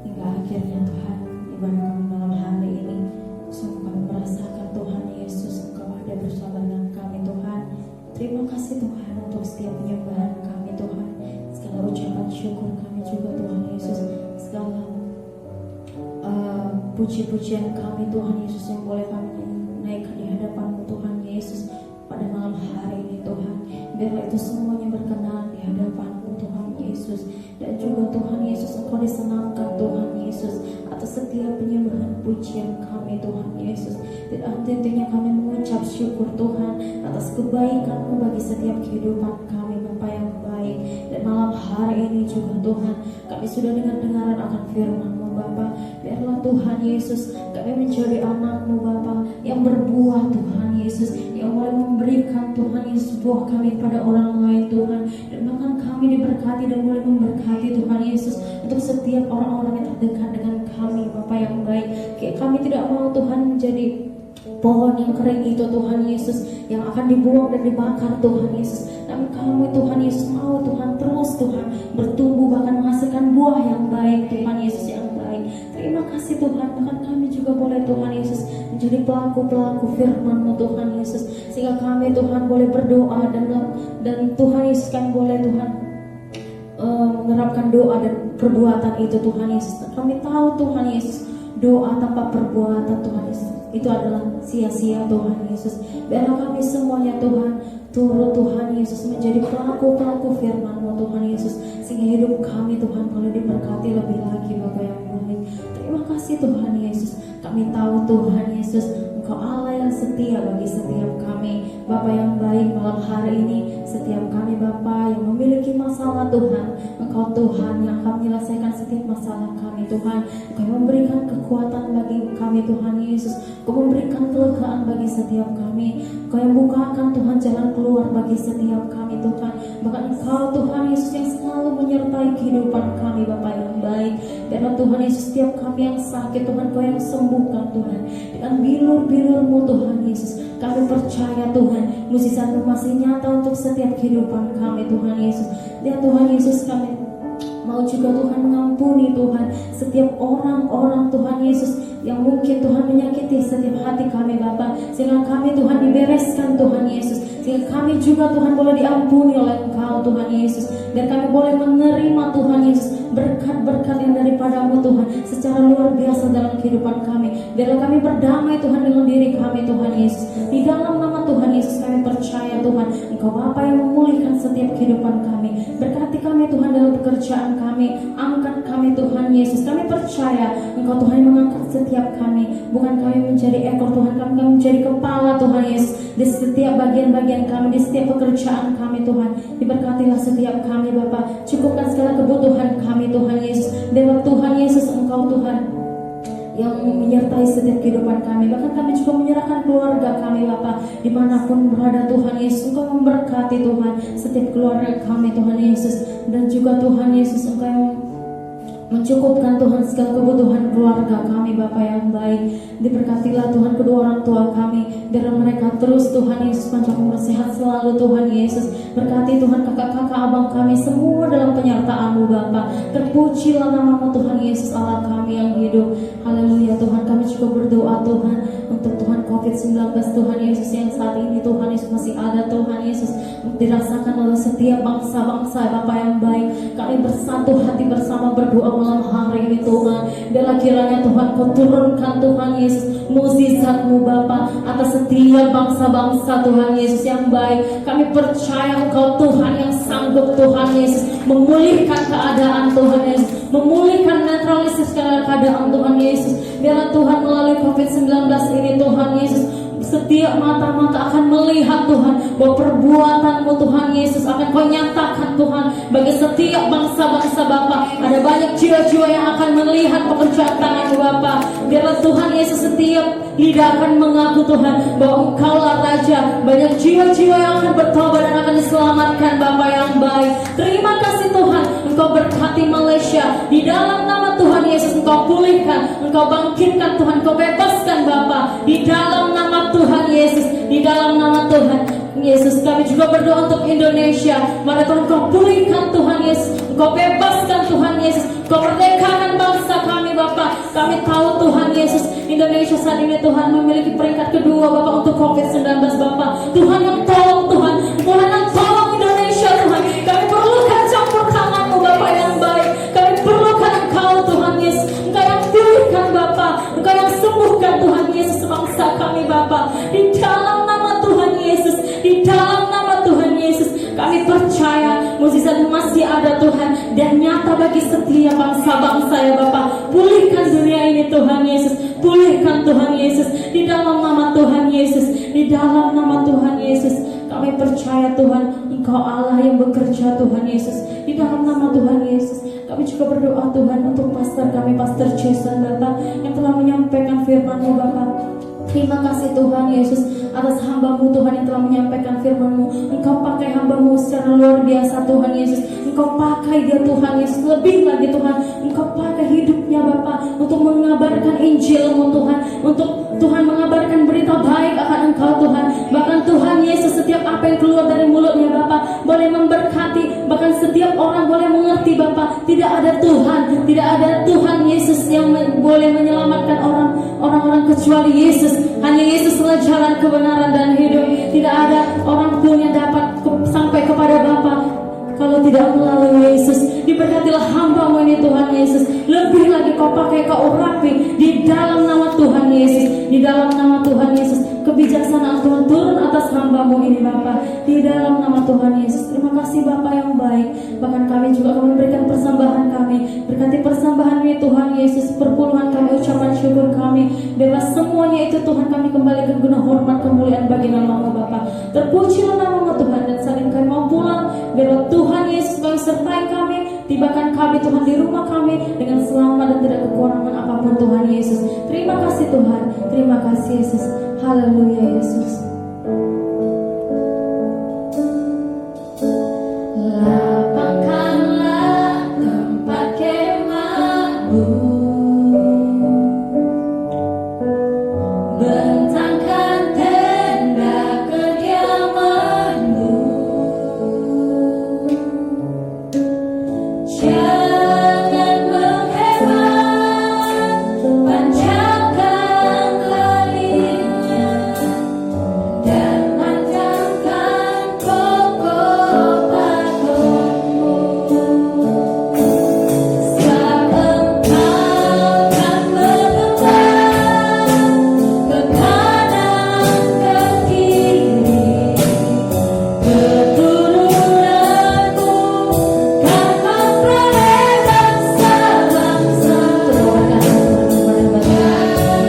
hingga akhirnya Tuhan ibadah kami malam hari ini. Sungguh kami merasakan Tuhan Yesus Engkau ada bersama dengan kami Tuhan. Terima kasih Tuhan untuk setiap penyembahan kami Tuhan, segala ucapan syukur kami juga Tuhan Yesus, segala puji-pujian kami Tuhan Yesus yang boleh kami naikkan di hadapan-Mu Tuhan Yesus pada malam hari ini Tuhan. Biarlah itu semuanya berkenan di hadapan-Mu Tuhan Yesus, dan juga Tuhan Yesus Engkau disenangkan Tuhan Yesus atas setiap penyembahan pujian kami Tuhan Yesus. Dan henti-hentinya kami mengucap syukur Tuhan atas kebaikan-Mu bagi setiap kehidupan kami Bapa yang baik. Dan malam hari ini juga Tuhan kami sudah dengar-dengaran akan firman-Mu Bapa. Biarlah Tuhan Yesus kami menjadi anak-Mu Bapa yang berbuah Tuhan Yesus, yang boleh memberikan Tuhan Yesus buah kami pada orang lain Tuhan. Dan bahkan kami diberkati dan boleh memberkati Tuhan Yesus untuk setiap orang-orang yang terdekat dengan kami Bapa yang baik. Kami tidak mau Tuhan menjadi pohon yang kering itu Tuhan Yesus, yang akan dibuang dan dibakar Tuhan Yesus. Namun kami Tuhan Yesus mau Tuhan terus Tuhan bertumbuh, bahkan menghasilkan buah yang baik Tuhan Yesus yang baik. Terima kasih Tuhan, bahkan kami juga boleh Tuhan Yesus menjadi pelaku-pelaku firman-Mu Tuhan Yesus, sehingga kami Tuhan boleh berdoa dan Tuhan Yesus kan boleh Tuhan menerapkan doa dan perbuatan itu Tuhan Yesus. Kami tahu Tuhan Yesus, doa tanpa perbuatan Tuhan Yesus itu adalah sia-sia Tuhan Yesus. Biarlah kami semuanya Tuhan turut Tuhan Yesus menjadi pelaku-pelaku firman-Mu Tuhan Yesus, sehingga hidup kami Tuhan boleh diberkati lebih lagi Bapa yang baik. Terima kasih Tuhan Yesus. Kami tahu Tuhan Yesus, Engkau Allah yang setia bagi setiap kami. Bapa yang baik, malam hari ini setiap kami Bapa yang memiliki masalah Tuhan, Engkau Tuhan yang akan menyelesaikan setiap masalah kami Tuhan. Engkau memberikan kekuatan bagi kami Tuhan Yesus, Engkau memberikan kelegaan bagi setiap kami, Engkau yang bukakan Tuhan jalan keluar bagi setiap kami Tuhan. Bahkan Engkau Tuhan Yesus yang selalu menyertai kehidupan kami Bapa yang baik. Dan Tuhan Yesus, setiap kami yang sakit Tuhan, Engkau yang sembuhkan Tuhan dengan bilur-bilur-Mu Tuhan Yesus. Kami percaya Tuhan, mujizat-Mu masih nyata untuk setiap kehidupan kami Tuhan Yesus. Ya Tuhan Yesus, kami mau juga Tuhan mengampuni Tuhan setiap orang-orang Tuhan Yesus yang mungkin Tuhan menyakiti setiap hati kami Bapa, sehingga kami Tuhan dibereskan Tuhan Yesus, sehingga kami juga Tuhan boleh diampuni oleh Engkau Tuhan Yesus, dan kami boleh menerima Tuhan Yesus berkat-berkat yang daripada-Mu Tuhan secara luar biasa dalam kehidupan kami. Biarlah kami berdamai Tuhan dengan diri kami Tuhan Yesus. Di dalam nama Tuhan Yesus kami percaya Tuhan, Engkau Bapa yang memulihkan setiap kehidupan kami. Berkati kami Tuhan dalam pekerjaan kami, angkat kami Tuhan Yesus. Kami percaya Engkau Tuhan yang mengangkat setiap kami, bukan kami menjadi ekor Tuhan, kami menjadi kepala Tuhan Yesus di setiap bagian-bagian kami, di setiap pekerjaan kami Tuhan. Diberkatilah setiap kami Bapa, cukupkan segala kebutuhan kami Tuhan Yesus. Dewa Tuhan Yesus, Engkau Tuhan yang menyertai setiap kehidupan kami. Bahkan kami juga menyerahkan keluarga kami Bapa, dimanapun berada Tuhan Yesus. Engkau memberkati Tuhan setiap keluarga kami Tuhan Yesus. Dan juga Tuhan Yesus, Engkau yang mencukupkan Tuhan segala kebutuhan keluarga kami Bapa yang baik. Diberkatilah Tuhan kedua orang tua kami, biar mereka terus Tuhan Yesus panjang umur sehat selalu Tuhan Yesus. Berkati Tuhan kakak-kakak abang kami semua dalam penyertaan-Mu Bapa. Terpujilah nama-Mu Tuhan Yesus Allah kami yang hidup. Haleluya Tuhan. Kami juga berdoa Tuhan untuk Tuhan COVID-19 Tuhan Yesus yang saat ini Tuhan Yesus masih ada Tuhan Yesus, dirasakan oleh setiap bangsa-bangsa Bapa yang baik. Kami bersatu hati bersama berdoa malam hari ini Tuhan. Biarlah kiranya Tuhan Kau turunkan Tuhan Yesus mukjizat-Mu Bapa atas setiap bangsa-bangsa Tuhan Yesus yang baik. Kami percaya Engkau Tuhan yang sanggup Tuhan Yesus memulihkan keadaan Tuhan Yesus, memulihkan netralisir segala keadaan Tuhan Yesus. Biarlah Tuhan melalui COVID-19 ini Tuhan Yesus, setiap mata-mata akan melihat Tuhan bahwa perbuatan-Mu Tuhan Yesus akan Kau nyatakan Tuhan bagi setiap bangsa-bangsa Bapa. Ada banyak jiwa-jiwa yang akan melihat pekerjaan tangan-Mu Bapa. Biarlah Tuhan Yesus setiap lidah akan mengaku Tuhan bahwa Engkaulah Raja. Banyak jiwa-jiwa yang akan bertobat dan akan diselamatkan Bapa yang baik. Terima kasih Tuhan, Engkau berkati Malaysia. Di dalam nama Tuhan Yesus Engkau pulihkan, Engkau bangkitkan Tuhan, Engkau bebaskan Bapa. Di dalam nama Tuhan Yesus, di dalam nama Tuhan Yesus kami juga berdoa untuk Indonesia. Mari Tuhan Engkau pulihkan Tuhan Yesus, Engkau bebaskan Tuhan Yesus, Engkau merdekakan bangsa kami Bapa. Kami tahu Tuhan Yesus, Indonesia saat ini Tuhan memiliki peringkat kedua Bapa untuk COVID-19 Bapa. Tuhan yang tolong Tuhan, Tuhan yang tolong Indonesia Tuhan. Kami perlukan campur tangan-Mu Bapa yang baik. Kami perlukan Engkau Tuhan Yesus, Engkau yang pulihkan Bapa, Engkau yang sembuhkan Tuhan Yesus bangsa kami Bapa. Di dalam nama Tuhan Yesus, di dalam nama Tuhan Yesus, kami percaya mukjizat masih ada Tuhan dan nyata bagi setiap bangsa-bangsa ya Bapa. Pulihkan dunia ini Tuhan Yesus, pulihkan Tuhan Yesus di dalam nama Tuhan Yesus, di dalam nama Tuhan Yesus. Kami percaya Tuhan Engkau Allah yang bekerja Tuhan Yesus, di dalam nama Tuhan Yesus. Kami juga berdoa Tuhan untuk pastor kami, Pastor Jason Bapa, yang telah menyampaikan firman-Mu Bapa. Terima kasih Tuhan Yesus atas hamba-Mu Tuhan yang telah menyampaikan firman-Mu. Engkau pakai hamba-Mu secara luar biasa Tuhan Yesus. Engkau pakai dia Tuhan Yesus, lebih lagi Tuhan Engkau pakai hidupnya Bapa untuk mengabarkan Injil-Mu Tuhan, untuk Tuhan mengabarkan berita baik akan Engkau Tuhan. Bahkan Tuhan Yesus, setiap apa yang keluar dari mulutnya Bapa boleh memberkati, bahkan setiap orang boleh mengerti Bapa, tidak ada Tuhan, tidak ada Tuhan Yesus yang boleh menyelamatkan orang-orang kecuali Yesus. Hanya Yesuslah jalan kebenaran dan hidup. Tidak ada orang pun yang dapat sampai kepada Bapa kalau tidak melalui Yesus. Diberkatilah hamba-Mu ini Tuhan Yesus. Lebih lagi kau pakai, kau urapi di dalam nama Tuhan Yesus. Di dalam nama Tuhan Yesus, kebijaksanaan Tuhan turun atas hamba-Mu ini Bapa. Di dalam nama Tuhan Yesus. Terima kasih Bapa yang baik. Bahkan kami juga akan memberikan persembahan kami. Berkati persembahan ini Tuhan Yesus, perpuluhan kami, ucapan syukur kami. Biarlah semuanya itu Tuhan kami kembalikan guna hormat kemuliaan bagi nama-Mu Bapa. Terpujilah nama-Mu Tuhan, dan saat ini kami mau pulang. Biarlah Tuhan Yesus kau sertai kami. Tibakan kami Tuhan di rumah kami dengan selamat dan tidak kekurangan apapun Tuhan Yesus. Terima kasih Tuhan. Terima kasih Yesus. Haleluya Yesus. Lapangkanlah tempat kemah-Mu, bentangkan tenda kediaman-Mu. Jangan menghemat, panjangkan lalinya, dan matangkan pokok pagonmu. Sebab Engkau kan menentang ke kanan ke kiri, keturunanmu kan memperoleh bangsa-bangsa.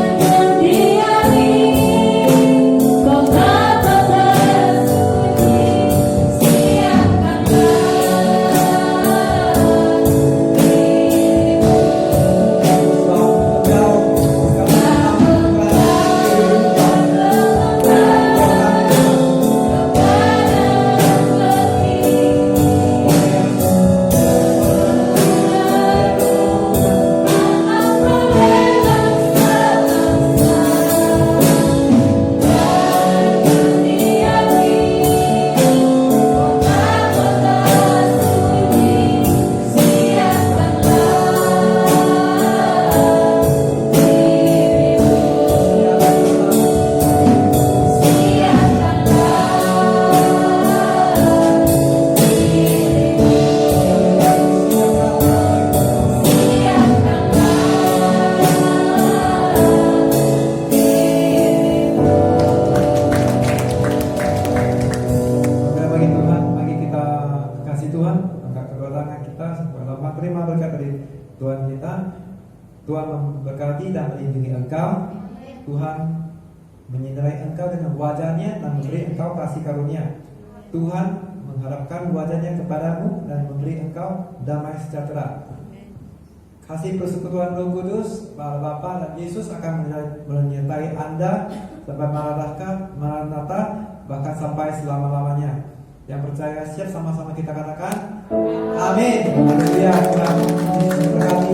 Mendiami kota-kota sunyi, Bagi Tuhan, bagi kita kasih Tuhan, angkat kedua tangan kita, selamat terima berkat dari Tuhan kita. Tuhan memberkati dan melindungi engkau. Tuhan menyinari engkau dengan wajahnya dan memberi engkau kasih karunia. Tuhan mengharapkan wajahnya kepadamu dan memberi engkau damai sejahtera. Kasih persekutuan Roh Kudus, Bapa dan Yesus akan menyertai Anda sampai Maranatha, bahkan sampai selama-lamanya. Yang percaya siap, sama-sama kita katakan amin. Haleluya. Tuhan Yesus berkati.